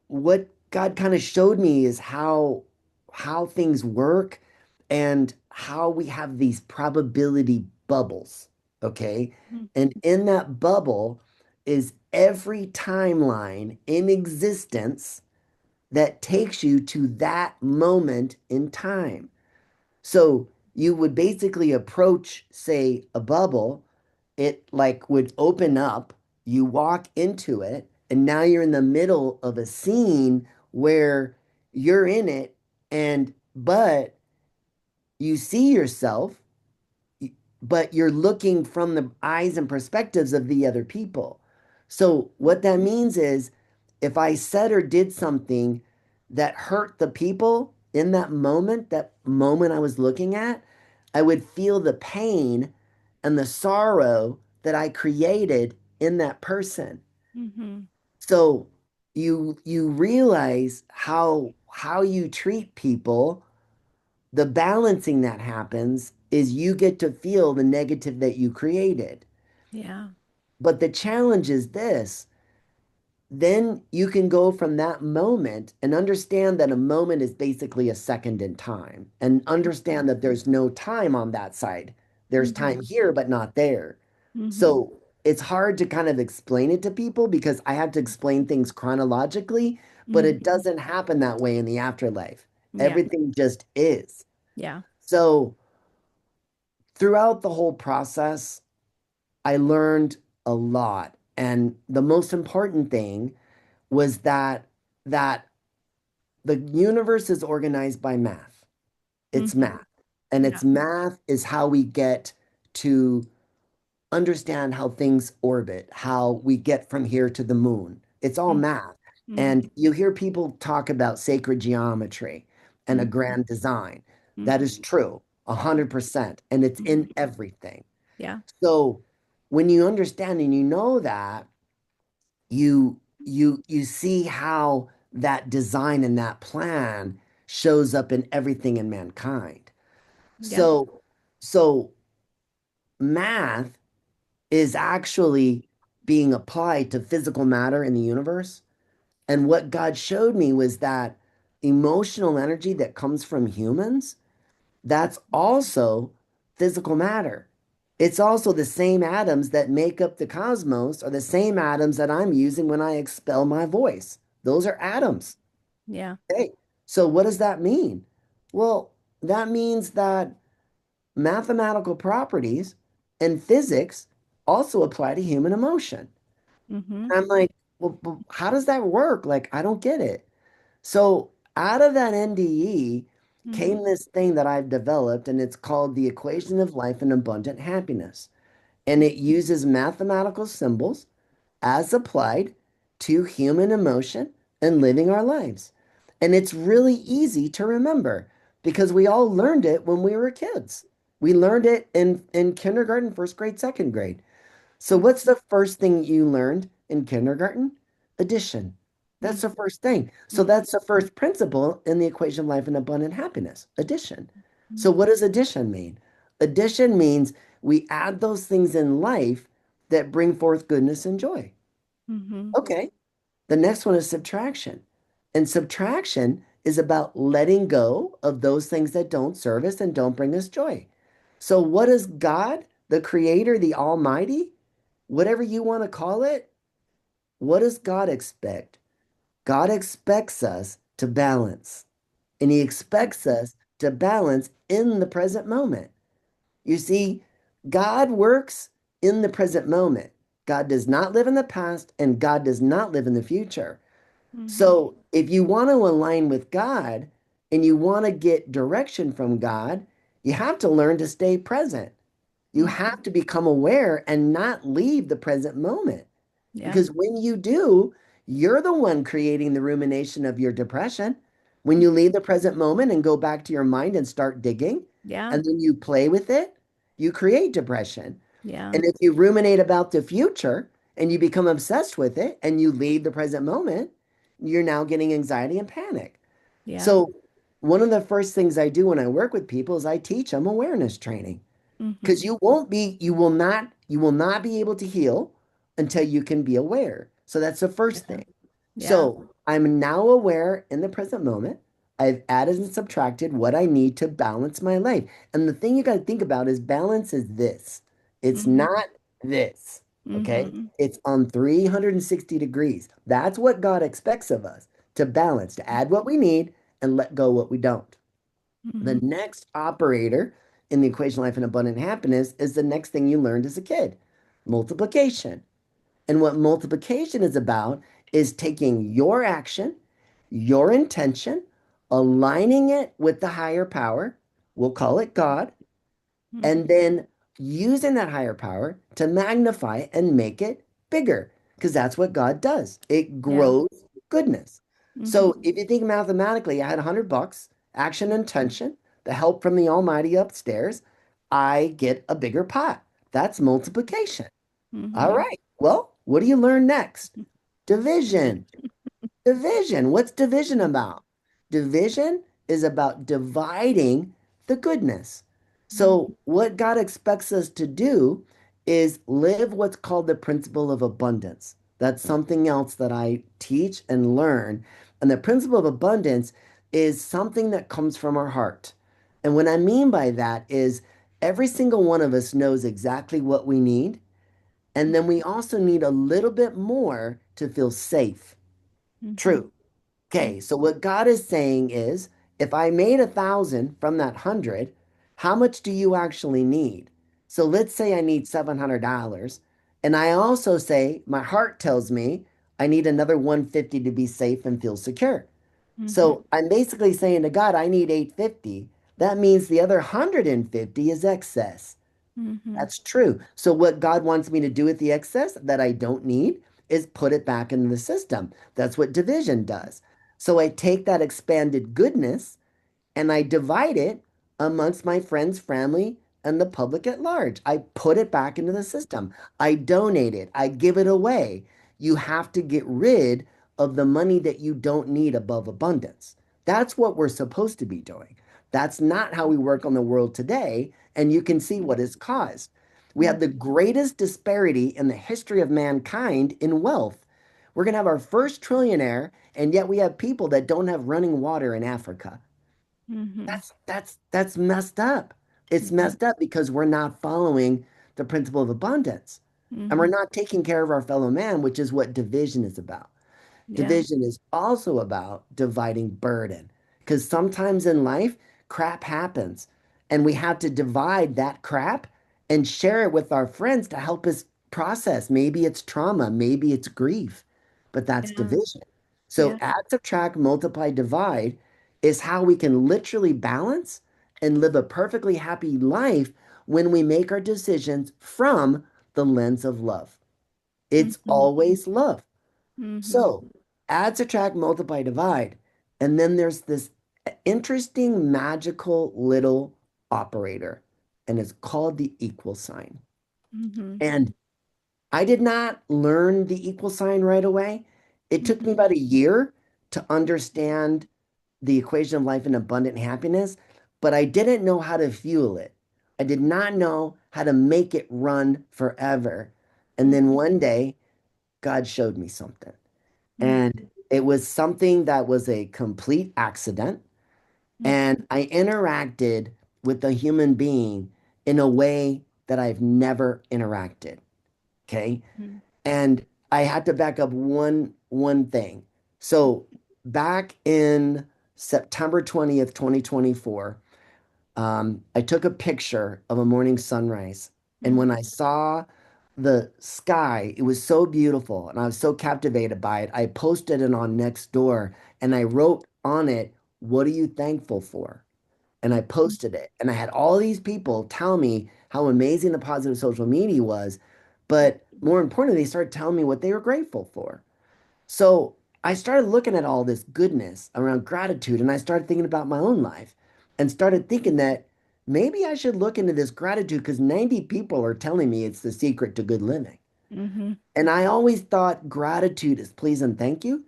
what God kind of showed me is how things work and how we have these probability bubbles, okay? And in that bubble is every timeline in existence that takes you to that moment in time. So you would basically approach, say, a bubble, it like would open up, you walk into it, and now you're in the middle of a scene where you're in it, and but you see yourself, but you're looking from the eyes and perspectives of the other people. So what that means is if I said or did something that hurt the people in that moment I was looking at, I would feel the pain and the sorrow that I created in that person. Mm-hmm. So you realize how you treat people, the balancing that happens is you get to feel the negative that you created. Yeah. But the challenge is this, then you can go from that moment and understand that a moment is basically a second in time and understand that there's no time on that side. There's Mm-hmm. time here, but not there. Mm-hmm. So it's hard to kind of explain it to people because I have to explain things chronologically, but it Mm-hmm. doesn't happen that way in the afterlife. Yeah. Everything just is. Yeah. So throughout the whole process, I learned a lot. And the most important thing was that the universe is organized by math. It's Mm-hmm. math. And Yeah. it's math is how we get to understand how things orbit, how we get from here to the moon. It's all math. Mm-hmm. And you hear people talk about sacred geometry and a Mm-hmm. grand design. That Mm-hmm. is true, 100%. And it's Mm-hmm. in everything. Yeah. So when you understand and you know that, you see how that design and that plan shows up in everything in mankind. Yeah. So math is actually being applied to physical matter in the universe. And what God showed me was that emotional energy that comes from humans, that's also physical matter. It's also the same atoms that make up the cosmos are the same atoms that I'm using when I expel my voice. Those are atoms. Yeah. Okay. So what does that mean? Well, that means that mathematical properties and physics also apply to human emotion. Mm-hmm. And I'm like, well, how does that work? Like, I don't get it. So out of that NDE Mm-hmm. came this thing that I've developed, and it's called the equation of life and abundant happiness. And it uses mathematical symbols as applied to human emotion and living our lives. And it's really easy to remember because we all learned it when we were kids. We learned it in kindergarten, first grade, second grade. So what's the first thing you learned in kindergarten? Addition. That's the first thing. So Mm-hmm. that's the first principle in the equation of life and abundant happiness. Addition. Mm-hmm. So what does addition mean? Addition means we add those things in life that bring forth goodness and joy. Mm-hmm. Okay. The next one is subtraction. And subtraction is about letting go of those things that don't serve us and don't bring us joy. So what is God, the creator, the almighty, whatever you want to call it, what does God expect? God expects us to balance, and He expects us to balance in the present moment. You see, God works in the present moment. God does not live in the past, and God does not live in the future. Mm-hmm. So if you want to align with God and you want to get direction from God, you have to learn to stay present. You Mm-hmm. have to become aware and not leave the present moment. Yeah. Because when you do, you're the one creating the rumination of your depression. When you leave the present moment and go back to your mind and start digging, Yeah. and then you play with it, you create depression. Yeah. And if you ruminate about the future and you become obsessed with it and you leave the present moment, you're now getting anxiety and panic. Yeah. So one of the first things I do when I work with people is I teach them awareness training because Mm-hmm. you will not be able to heal until you can be aware. So that's the first Yeah. thing. Yeah. So I'm now aware in the present moment. I've added and subtracted what I need to balance my life. And the thing you got to think about is balance is this. It's Mm-hmm. not this. Okay. Mm-hmm. It's on 360 degrees. That's what God expects of us to balance, to add what we need and let go what we don't. The Mm-hmm. next operator in the equation of life and abundant happiness is the next thing you learned as a kid, multiplication. And what multiplication is about is taking your action, your intention, aligning it with the higher power, we'll call it God, and Mm-hmm. then using that higher power to magnify and make it bigger, because that's what God does. It Yeah. grows goodness. Mm-hmm. So if you think mathematically, I had $100, action, intention, the help from the Almighty upstairs, I get a bigger pot. That's multiplication. All Mm-hmm. right. Well, what do you learn next? Division. Division. What's division about? Division is about dividing the goodness. So, what God expects us to do is live what's called the principle of abundance. That's something else that I teach and learn. And the principle of abundance is something that comes from our heart. And what I mean by that is every single one of us knows exactly what we need. And then we also need a little bit more to feel safe. Mm-hmm. True. Okay, so what God is saying is, if I made 1,000 from that 100, how much do you actually need? So let's say I need $700, and I also say my heart tells me I need another 150 to be safe and feel secure. Mm-hmm. So I'm basically saying to God, I need 850. That means the other 150 is excess. Mm-hmm. That's true. So what God wants me to do with the excess that I don't need is put it back into the system. That's what division does. So I take that expanded goodness and I divide it amongst my friends, family, and the public at large. I put it back into the system. I donate it. I give it away. You have to get rid of the money that you don't need above abundance. That's what we're supposed to be doing. That's not how we work on the world today. And you can see what is caused. We have the greatest disparity in the history of mankind in wealth. We're going to have our first trillionaire, and yet we have people that don't have running water in Africa. Mm-hmm. That's messed up. It's Mm-hmm. messed up because we're not following the principle of abundance. And we're Mm-hmm. not taking care of our fellow man, which is what division is about. Yeah. Division is also about dividing burden because sometimes in life, crap happens and we have to divide that crap and share it with our friends to help us process. Maybe it's trauma, maybe it's grief, but that's Yeah. division. So Yeah. add, subtract, multiply, divide is how we can literally balance and live a perfectly happy life when we make our decisions from the lens of love. It's Mm-hmm. always love. Mm-hmm. So add, subtract, multiply, divide. And then there's this interesting, magical little operator, and it's called the equal sign. Mm-hmm. And I did not learn the equal sign right away. It took me Mm-hmm. about a year to understand the equation of life and abundant happiness, but I didn't know how to fuel it. I did not know how to make it run forever. And then Mm-hmm. one day, God showed me something. Mm-hmm. And it was something that was a complete accident. And I interacted with a human being in a way that I've never interacted. Okay. Mm-hmm. And I had to back up one thing. So back in September 20th, 2024, I took a picture of a morning sunrise. And when Mm-hmm. I saw the sky, it was so beautiful and I was so captivated by it. I posted it on Nextdoor and I wrote on it, "What are you thankful for?" And I posted it. And I had all these people tell me how amazing the positive social media was. But more importantly, they started telling me what they were grateful for. So I started looking at all this goodness around gratitude and I started thinking about my own life and started thinking that maybe I should look into this gratitude because 90 people are telling me it's the secret to good living. Mm-hmm. And I always thought gratitude is please and thank you.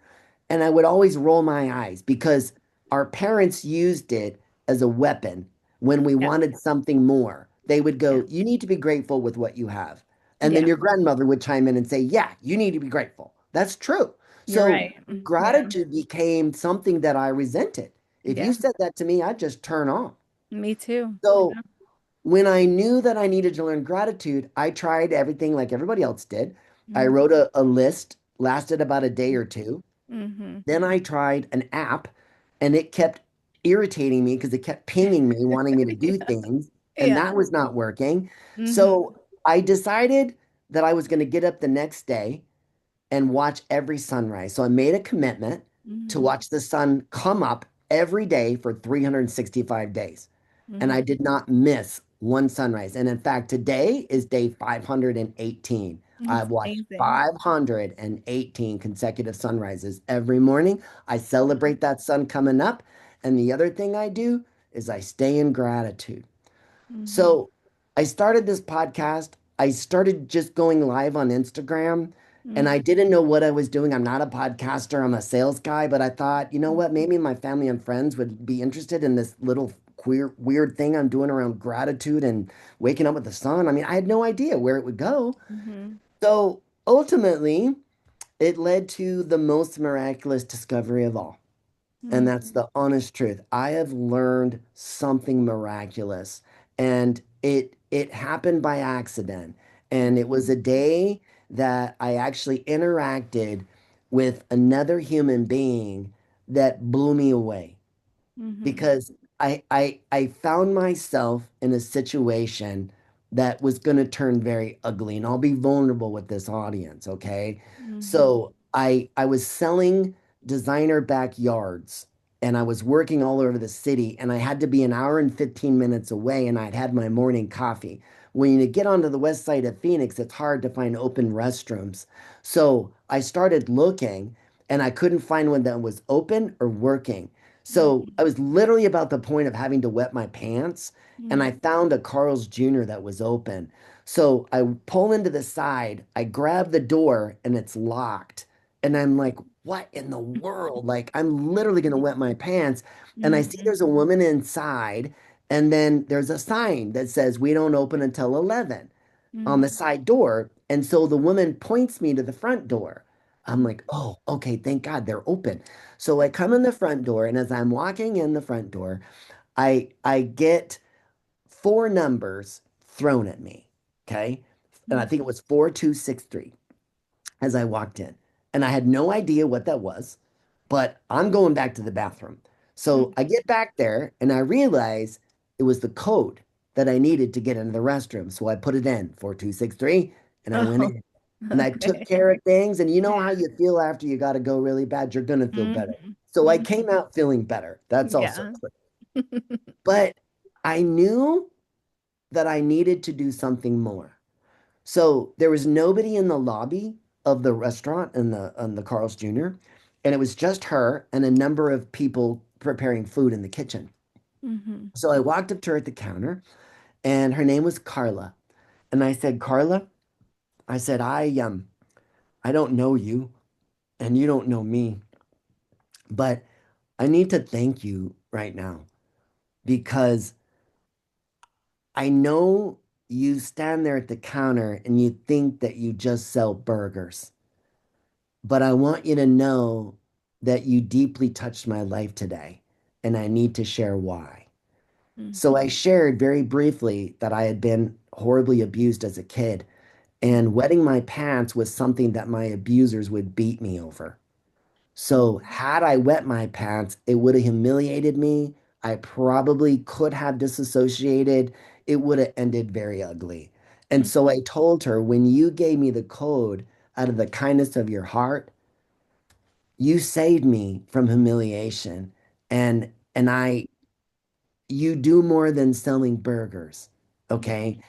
And I would always roll my eyes because our parents used it as a weapon when we Yeah. wanted something more. They would Yeah. go, you need to be grateful with what you have. And then Yeah. your grandmother would chime in and say, yeah, you need to be grateful. That's true. You're So right. Yeah. gratitude became something that I resented. If you Yeah. said that to me, I'd just turn off. Me too. So when I knew that I needed to learn gratitude, I tried everything like everybody else did. I Mm-hmm. wrote a list, lasted about a day or two. Mm-hmm. Then I tried an app and it kept irritating me because it kept pinging me, wanting me to do things, and Yeah. that was not working. Mm-hmm. So I decided that I was going to get up the next day and watch every sunrise. So I made a commitment to Mm-hmm. watch the sun come up every day for 365 days. And Mm-hmm. I did not miss one sunrise. And in fact, today is day 518. That's I've watched amazing. 518 consecutive sunrises every morning. I celebrate that sun coming up. And the other thing I do is I stay in gratitude. Mm-hmm. So I started this podcast. I started just going live on Instagram and I didn't know what I was doing. I'm not a podcaster, I'm a sales guy, but I thought, you know what? Maybe my family and friends would be interested in this little queer, weird thing I'm doing around gratitude and waking up with the sun. I mean, I had no idea where it would go. Mm-hmm. So ultimately, it led to the most miraculous discovery of all. And that's the honest truth. I have learned something miraculous and it happened by accident. And it was a day that I actually interacted with another human being that blew me away Mm-hmm. because I found myself in a situation that was going to turn very ugly, and I'll be vulnerable with this audience, okay? Mm-hmm. So I was selling designer backyards and I was working all over the city and I had to be an hour and 15 minutes away and I'd had my morning coffee. When you get onto the west side of Phoenix, it's hard to find open restrooms. So I started looking and I couldn't find one that was open or working. So I was literally about the point of having to wet my pants, and I Mm-hmm. found a Carl's Jr. that was open. So I pull into the side, I grab the door, and it's locked. And I'm like, what in the world? Like, I'm literally going to wet my pants. And I see Mm-hmm. there's a woman inside, and then there's a sign that says, we don't open until 11 on Mm-hmm. the side door. And so the woman points me to the front door. I'm like, oh, okay, thank God they're open. So I come in the front door, and as I'm walking in the front door, I get four numbers thrown at me. Okay. And I think it was 4263 as I walked in. And I had no idea what that was, but I'm going back to the bathroom. So I get back there and I realize it was the code that I needed to get into the restroom. So I put it in 4263 and I went Oh, in and I took okay. care of things. And you know how Yeah. you feel after you got to go really bad? You're going to feel better. Mm-hmm. So I Mm-hmm. came out feeling better. That's also Yeah. clear. But I knew that I needed to do something more. So there was nobody in the lobby of the restaurant and the Carl's Jr. And it was just her and a number of people preparing food in the kitchen. Mm-hmm. So I walked up to her at the counter and her name was Carla. And I said, Carla, I said, I don't know you and you don't know me, but I need to thank you right now because I know you stand there at the counter and you think that you just sell burgers. But I want you to know that you deeply touched my life today, and I need to share why. So I shared very briefly that I had been horribly abused as a kid, and wetting my pants was something that my abusers would beat me over. So had I wet my pants, it would have humiliated me. I probably could have disassociated. It would have ended very ugly. And so I told her, when you gave me the code out of the kindness of your heart, you saved me from humiliation. And I you do more than selling burgers. Okay.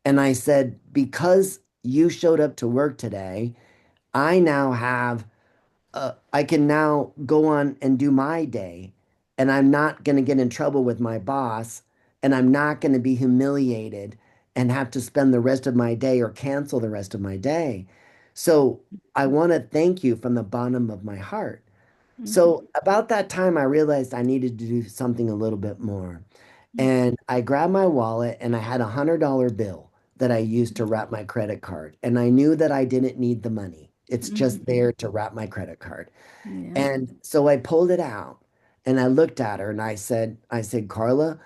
And I said, because you showed up to work today, I now have I can now go on and do my day, and I'm not going to get in trouble with my boss, and I'm not going to be humiliated and have to spend the rest of my day or cancel the rest of my day. So I want to thank you from the bottom of my heart. Mhm. So about that time, I realized I needed to do something a little bit more. Mhm. And I grabbed my wallet and I had $100 bill that I used to wrap my credit card. And I knew that I didn't need the money. It's just Mhm. there to wrap my credit card. Yeah. And so I pulled it out and I looked at her and I said, Carla,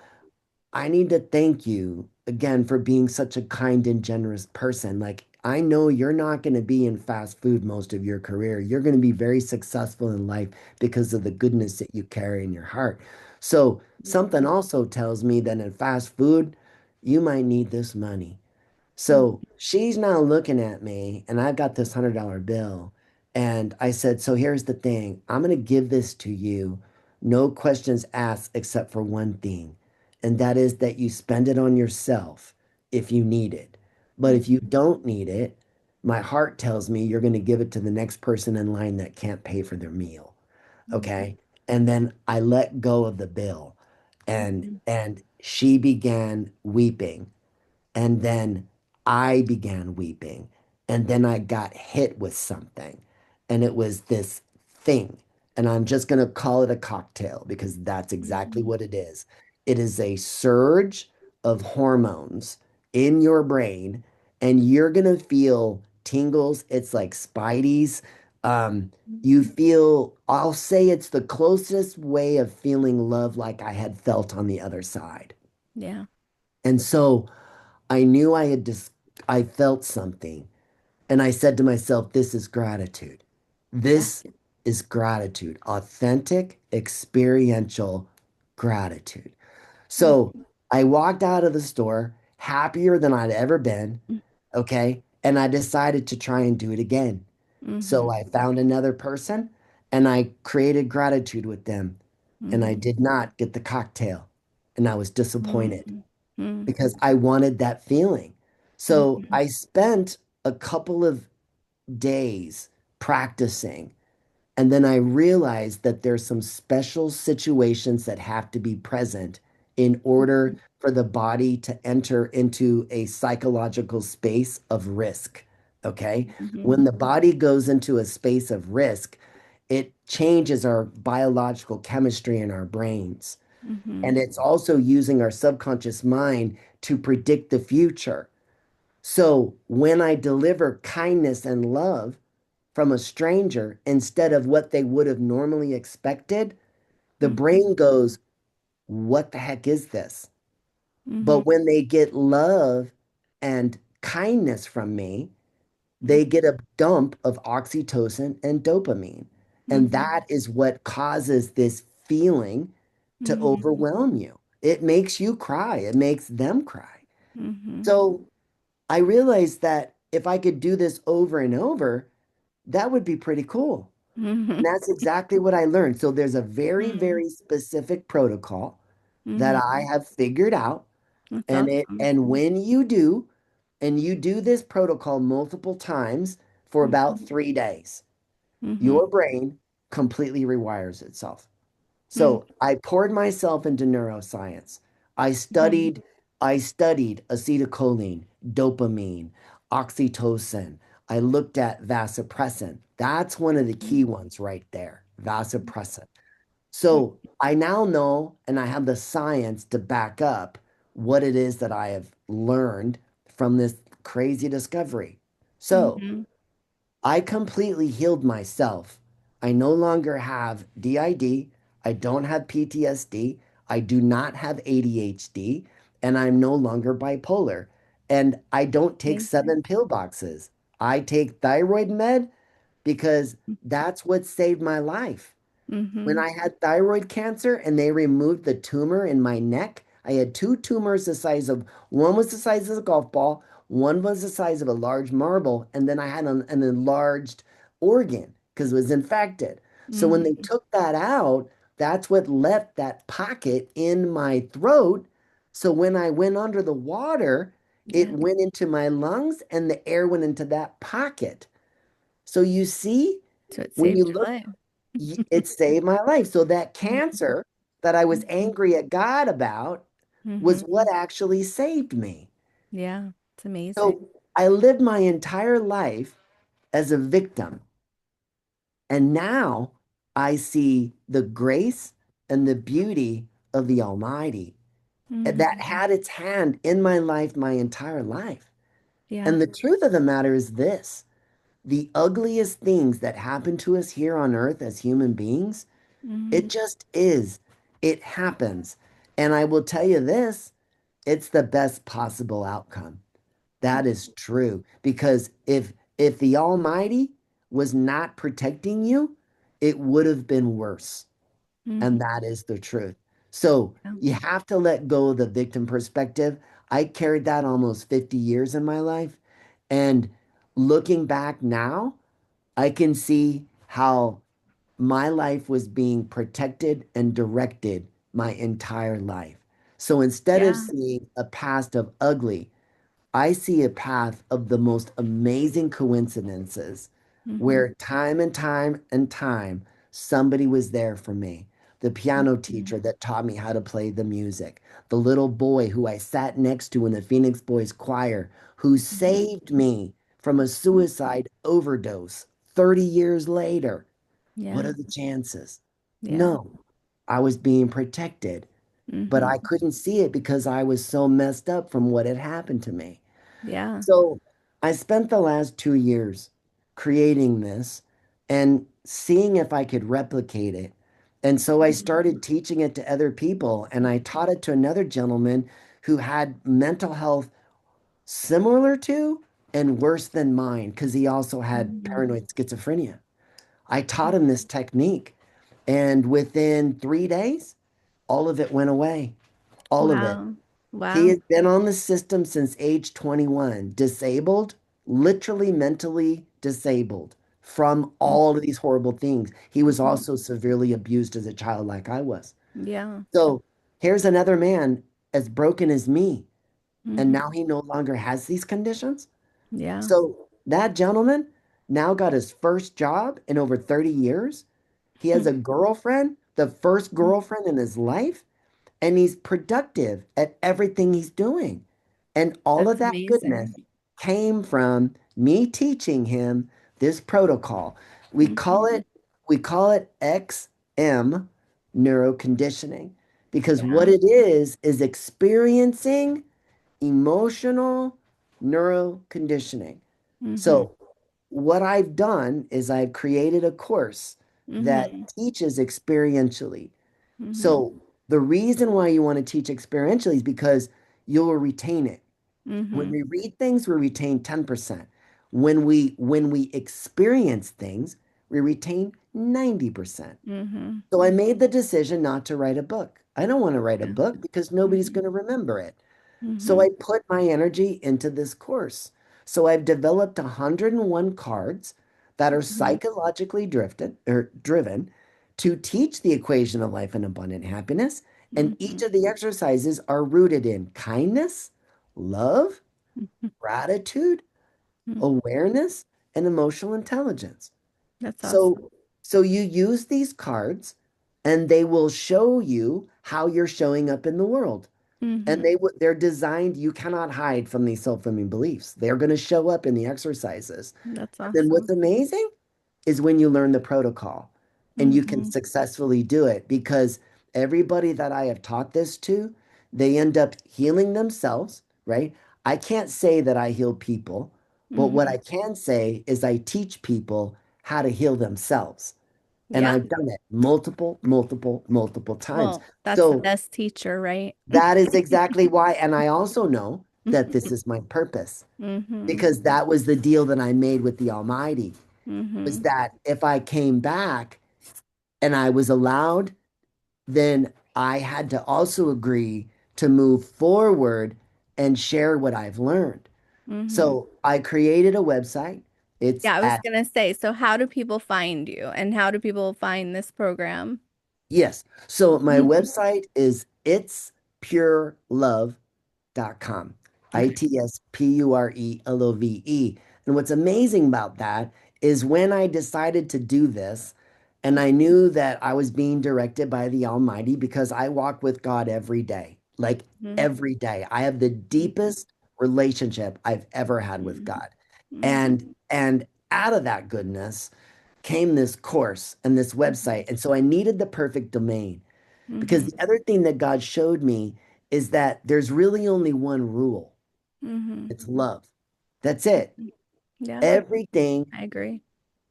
I need to thank you again for being such a kind and generous person. Like, I know you're not going to be in fast food most of your career. You're going to be very successful in life because of the goodness that you carry in your heart. So, something also tells me that in fast food, you might need this money. So she's now looking at me, and I've got this $100 bill. And I said, so here's the thing. I'm going to give this to you, no questions asked, except for one thing. And that is that you spend it on yourself if you need it. But if you don't need it, my heart tells me you're going to give it to the next person in line that can't pay for their meal. Okay. And then I let go of the bill and she began weeping. And then I began weeping. And then I got hit with something. And it was this thing. And I'm just going to call it a cocktail because that's exactly Mhm. what it is. It is a surge of hormones in your brain, and you're going to feel tingles. It's like spideys. Um, you feel, I'll say it's the closest way of feeling love like I had felt on the other side. Yeah. And so, I knew I felt something. And I said to myself, this is gratitude. Yeah. This is gratitude, authentic, experiential gratitude. So I walked out of the store happier than I'd ever been. Okay. And I decided to try and do it again. So Mhm. I found another person and I created gratitude with them. And I Mhm. did not get the cocktail. And I was disappointed Mhm. Mhm. because I wanted that feeling. So Mhm. I spent a couple of days practicing. And then I realized that there's some special situations that have to be present in order for the body to enter into a psychological space of risk. Okay. Mhm. When the body goes into a space of risk, it changes our biological chemistry in our brains. Mhm. And it's also using our subconscious mind to predict the future. So when I deliver kindness and love from a stranger instead of what they would have normally expected, the Mhm. brain goes, what the heck is this? Mhm. But when they get love and kindness from me, Mhm. they get a dump of oxytocin and dopamine. And Mhm. that is what causes this feeling to Mhm. overwhelm you. It makes you cry, it makes them cry. Mhm. So I realized that if I could do this over and over, that would be pretty cool. And Mhm. that's exactly what I learned. So there's a very, Mhm. very specific protocol that Mhm. I have figured out. That's And awesome. when you do, and you do this protocol multiple times for about Mhm. 3 days, Mhm. your brain completely rewires itself. Mhm. So I poured myself into neuroscience. I Mhm. studied, I studied acetylcholine, dopamine, oxytocin. I looked at vasopressin. That's one of the key ones right there, vasopressin. So I now know and I have the science to back up what it is that I have learned from this crazy discovery. So Mhm. I completely healed myself. I no longer have DID. I don't have PTSD. I do not have ADHD. And I'm no longer bipolar. And I don't take Amazing. 7 pill boxes. I take thyroid med because that's what saved my life. When Mhm. I had thyroid cancer and they removed the tumor in my neck, I had two tumors the size of one was the size of a golf ball, one was the size of a large marble, and then I had an enlarged organ because it was infected. So when they Mhm. took that out, that's what left that pocket in my throat. So when I went under the water, it Yeah. went into my lungs and the air went into that pocket. So you see, So it when you saved your look life. it saved my life. So that Mhm. cancer that I was Mhm. angry at God about was Mhm. what actually saved me. Yeah. It's amazing. So I lived my entire life as a victim. And now I see the grace and the beauty of the Almighty that Mm-hmm. had its hand in my life my entire life. Yeah. And the truth of the matter is this: the ugliest things that happen to us here on earth as human beings, Mm-hmm. it just is. It happens. And I will tell you this, it's the best possible outcome. That is true. Because if the Almighty was not protecting you, it would have been worse. And Mm-hmm. that is the truth. So Yeah. you have to let go of the victim perspective. I carried that almost 50 years in my life. And looking back now, I can see how my life was being protected and directed my entire life. So instead of Yeah. seeing a past of ugly, I see a path of the most amazing coincidences Mm-hmm. where time and time and time somebody was there for me. The piano Mm-hmm. teacher that taught me how to play the music, the little boy who I sat next to in the Phoenix Boys choir, who saved me from a Mm-hmm. suicide overdose 30 years later. What Yeah. are the chances? Yeah. No, I was being protected, but Mm-hmm. I couldn't see it because I was so messed up from what had happened to me. Yeah. So I spent the last 2 years creating this and seeing if I could replicate it. And so I Mm-hmm. started teaching it to other people, and I taught it to another gentleman who had mental health similar to and worse than mine because he also had Mm-hmm. paranoid schizophrenia. I taught him this technique, and within 3 days, all of it went away. All of it. Wow. He Wow. has been on the system since age 21, disabled, literally mentally disabled from all of these horrible things. He was Mm-hmm. also severely abused as a child, like I was. Yeah. So here's another man as broken as me, and Mm-hmm. now he no longer has these conditions. Yeah. So that gentleman now got his first job in over 30 years. He has a girlfriend, the first girlfriend in his life, and he's productive at everything he's doing. And all of That's that goodness amazing. came from me teaching him this protocol. We call Mm-hmm. it we call it XM neuroconditioning because what Yeah. it is experiencing emotional neuroconditioning. Mm-hmm. So what I've done is I've created a course that Mm-hmm. teaches experientially. Mm-hmm. So the reason why you want to teach experientially is because you'll retain it. When Mm-hmm. we read things, we retain 10%. When we experience things, we retain 90%. Mm-hmm. So I made the decision not to write a book. I don't want to write a Yeah. book because nobody's Mm-hmm. going to remember it. So Mm-hmm. I put my energy into this course. So I've developed 101 cards that are Mm-hmm. psychologically drifted or driven to teach the equation of life and abundant happiness. And Mm-hmm. each of the exercises are rooted in kindness, love, gratitude, Mm-hmm. awareness, and emotional intelligence. That's awesome. So you use these cards and they will show you how you're showing up in the world. And Mm-hmm. they're designed, you cannot hide from these self-limiting beliefs. They're going to show up in the exercises. That's And then what's awesome. amazing is when you learn the protocol and you can Mm-hmm. successfully do it because everybody that I have taught this to, they end up healing themselves, right? I can't say that I heal people, but what Mm-hmm. I can say is I teach people how to heal themselves. And Yeah. I've done it multiple, multiple, multiple times. Well, that's the So best teacher, right? that is exactly why. And I also know that this is my purpose Mm-hmm. because that was the deal that I made with the Almighty was Mm-hmm. that if I came back and I was allowed, then I had to also agree to move forward and share what I've learned. Mm-hmm. So I created a website. It's Yeah, I was at gonna say, so how do people find you and how do people find this program? Yes. So my website is itspurelove.com. Okay. Itspurelove. And what's amazing about that is when I decided to do this, and I knew that I was being directed by the Almighty because I walk with God every day, like Mm-hmm. every day. I have the deepest relationship I've ever had with Mm-hmm. God. Mm-hmm. And out of that goodness came this course and this website. And so I needed the perfect domain because Mm-hmm. the other thing that God showed me is that there's really only one rule. Mm-hmm. It's love. That's it. Yeah, Everything I agree.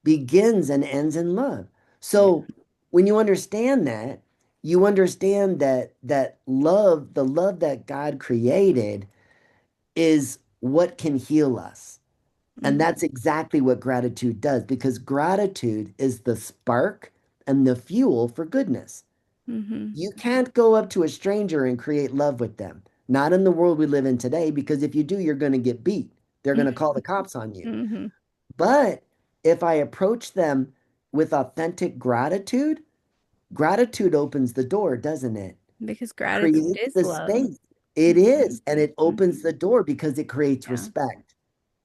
begins and ends in love. Yeah. So when you understand that, you understand that love, the love that God created is what can heal us. And Mm-hmm. that's exactly what gratitude does because gratitude is the spark and the fuel for goodness. Mm-hmm. You can't go up to a stranger and create love with them. Not in the world we live in today, because if you do, you're going to get beat. They're going to call the cops on you. Mm-hmm. But if I approach them with authentic gratitude, gratitude opens the door, doesn't it? Because gratitude Creates is the love. space. It Mm-hmm. is. And it opens the door because it creates Yeah. respect.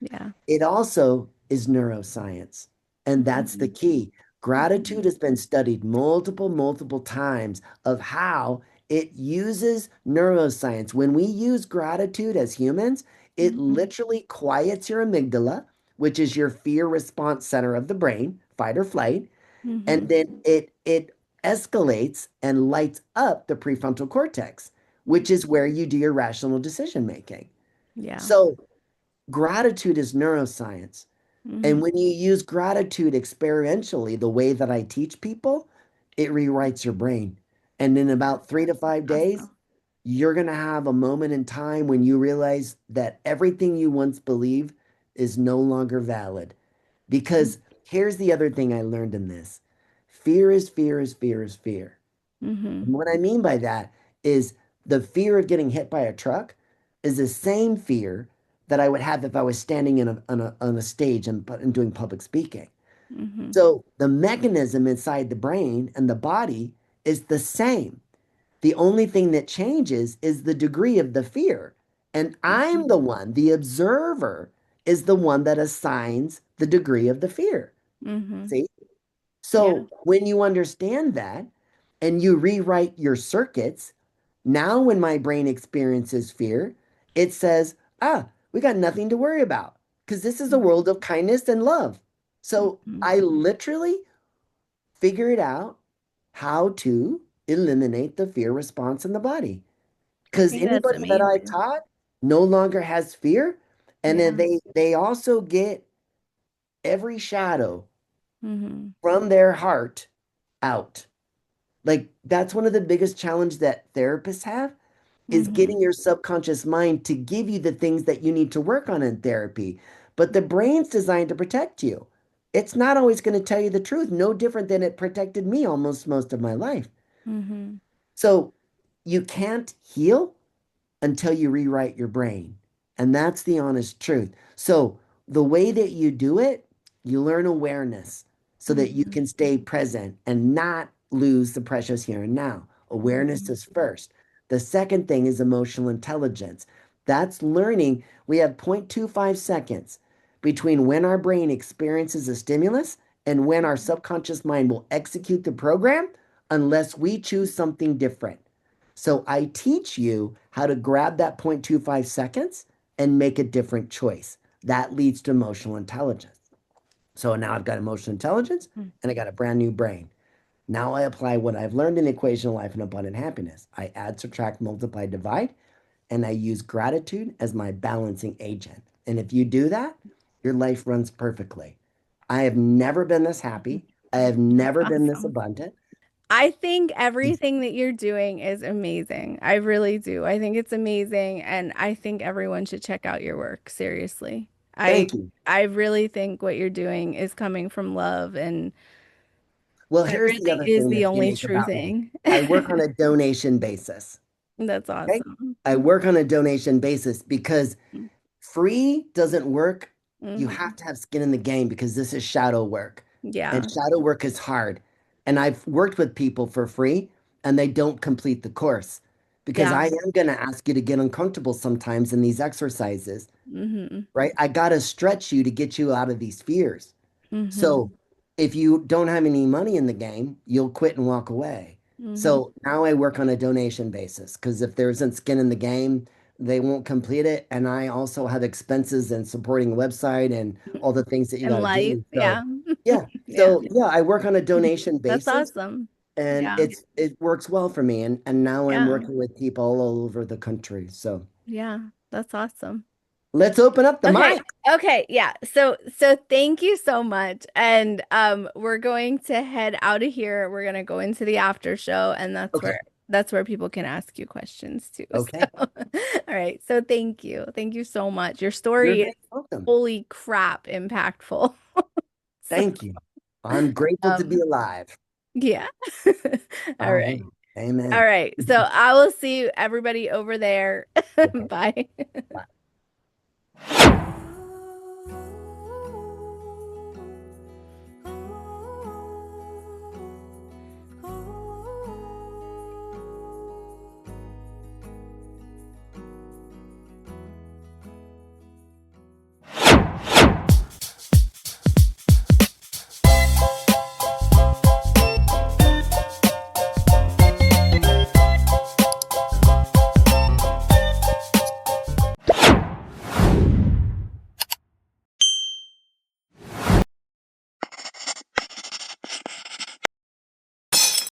Yeah. It also is neuroscience. And that's the Mm-hmm. key. Mm-hmm. Gratitude has been studied multiple times of how it uses neuroscience. When we use gratitude as humans, it Mm-hmm. literally quiets your amygdala, which is your fear response center of the brain, fight or flight, Mm-hmm. and then it escalates and lights up the prefrontal cortex, which is where you do your rational decision making. Yeah. So gratitude is neuroscience. Mm-hmm. And when you use gratitude experientially, the way that I teach people, it rewrites your brain. And in about 3 to 5 days, Awesome. you're going to have a moment in time when you realize that everything you once believed is no longer valid. Because here's the other thing I learned in this: fear is fear is fear is fear. Mm-hmm. And what I mean by that is the fear of getting hit by a truck is the same fear that I would have if I was standing on a stage and doing public speaking. Mm-hmm. So the mechanism inside the brain and the body is the same. The only thing that changes is the degree of the fear. And I'm the one, the observer is the one that assigns the degree of the fear. Mm-hmm. See? Yeah. So when you understand that and you rewrite your circuits, now when my brain experiences fear, it says, we got nothing to worry about because this is a world of kindness and love. So Mm-hmm. I literally figured out how to eliminate the fear response in the body. I Because think that's anybody that I amazing. taught no longer has fear. And then Yeah. they also get every shadow Mm-hmm. from their heart out. Like that's one of the biggest challenges that therapists have is Mm-hmm. getting your subconscious mind to give you the things that you need to work on in therapy. But the brain's designed to protect you. It's not always going to tell you the truth, no different than it protected me almost most of my life. Mm-hmm. So you can't heal until you rewrite your brain. And that's the honest truth. So, the way that you do it, you learn awareness so that you Mm-hmm. can stay present and not lose the precious here and now. Awareness Mm-hmm. is first. The second thing is emotional intelligence. That's learning. We have 0.25 seconds between when our brain experiences a stimulus and when our subconscious mind will execute the program unless we choose something different. So I teach you how to grab that 0.25 seconds and make a different choice. That leads to emotional intelligence. So now I've got emotional intelligence and I got a brand new brain. Now I apply what I've learned in the equation of life and abundant happiness. I add, subtract, multiply, divide, and I use gratitude as my balancing agent. And if you do that, your life runs perfectly. I have never been this Mm-hmm. happy. I have That's never been this awesome. abundant. I think everything that you're doing is amazing. I really do. I think it's amazing, and I think everyone should check out your work, seriously. I Thank you. I really think what you're doing is coming from love, and Well, it here's the really other is thing the that's only unique true about me. thing. I work on a donation basis. That's Okay. awesome. I work on a donation basis because free doesn't work. You Hmm. have to have skin in the game because this is shadow work. And Yeah. shadow work is hard. And I've worked with people for free and they don't complete the course because Yeah. I am going to ask you to get uncomfortable sometimes in these exercises, Hmm. right? I got to stretch you to get you out of these fears. Hmm. So if you don't have any money in the game, you'll quit and walk away. Hmm. So now I work on a donation basis because if there isn't skin in the game, they won't complete it. And I also have expenses and supporting a website and all the things that you got In to life. do. Yeah. So yeah. Yeah. So yeah, I work on a donation That's basis awesome. and Yeah. it works well for me. And now I'm Yeah. working with people all over the country. So Yeah. That's awesome. let's open up the Okay. mic. Okay. Yeah. So thank you so much. And we're going to head out of here. We're gonna go into the after show, and Okay. that's where people can ask you questions too. So Okay. all right. So thank you. Thank you so much. Your You're story is very welcome. holy crap impactful. So Thank you. I'm grateful to be um alive. yeah. All All right. right. All Amen. right. So I will see everybody over there. Okay. Bye. Bye.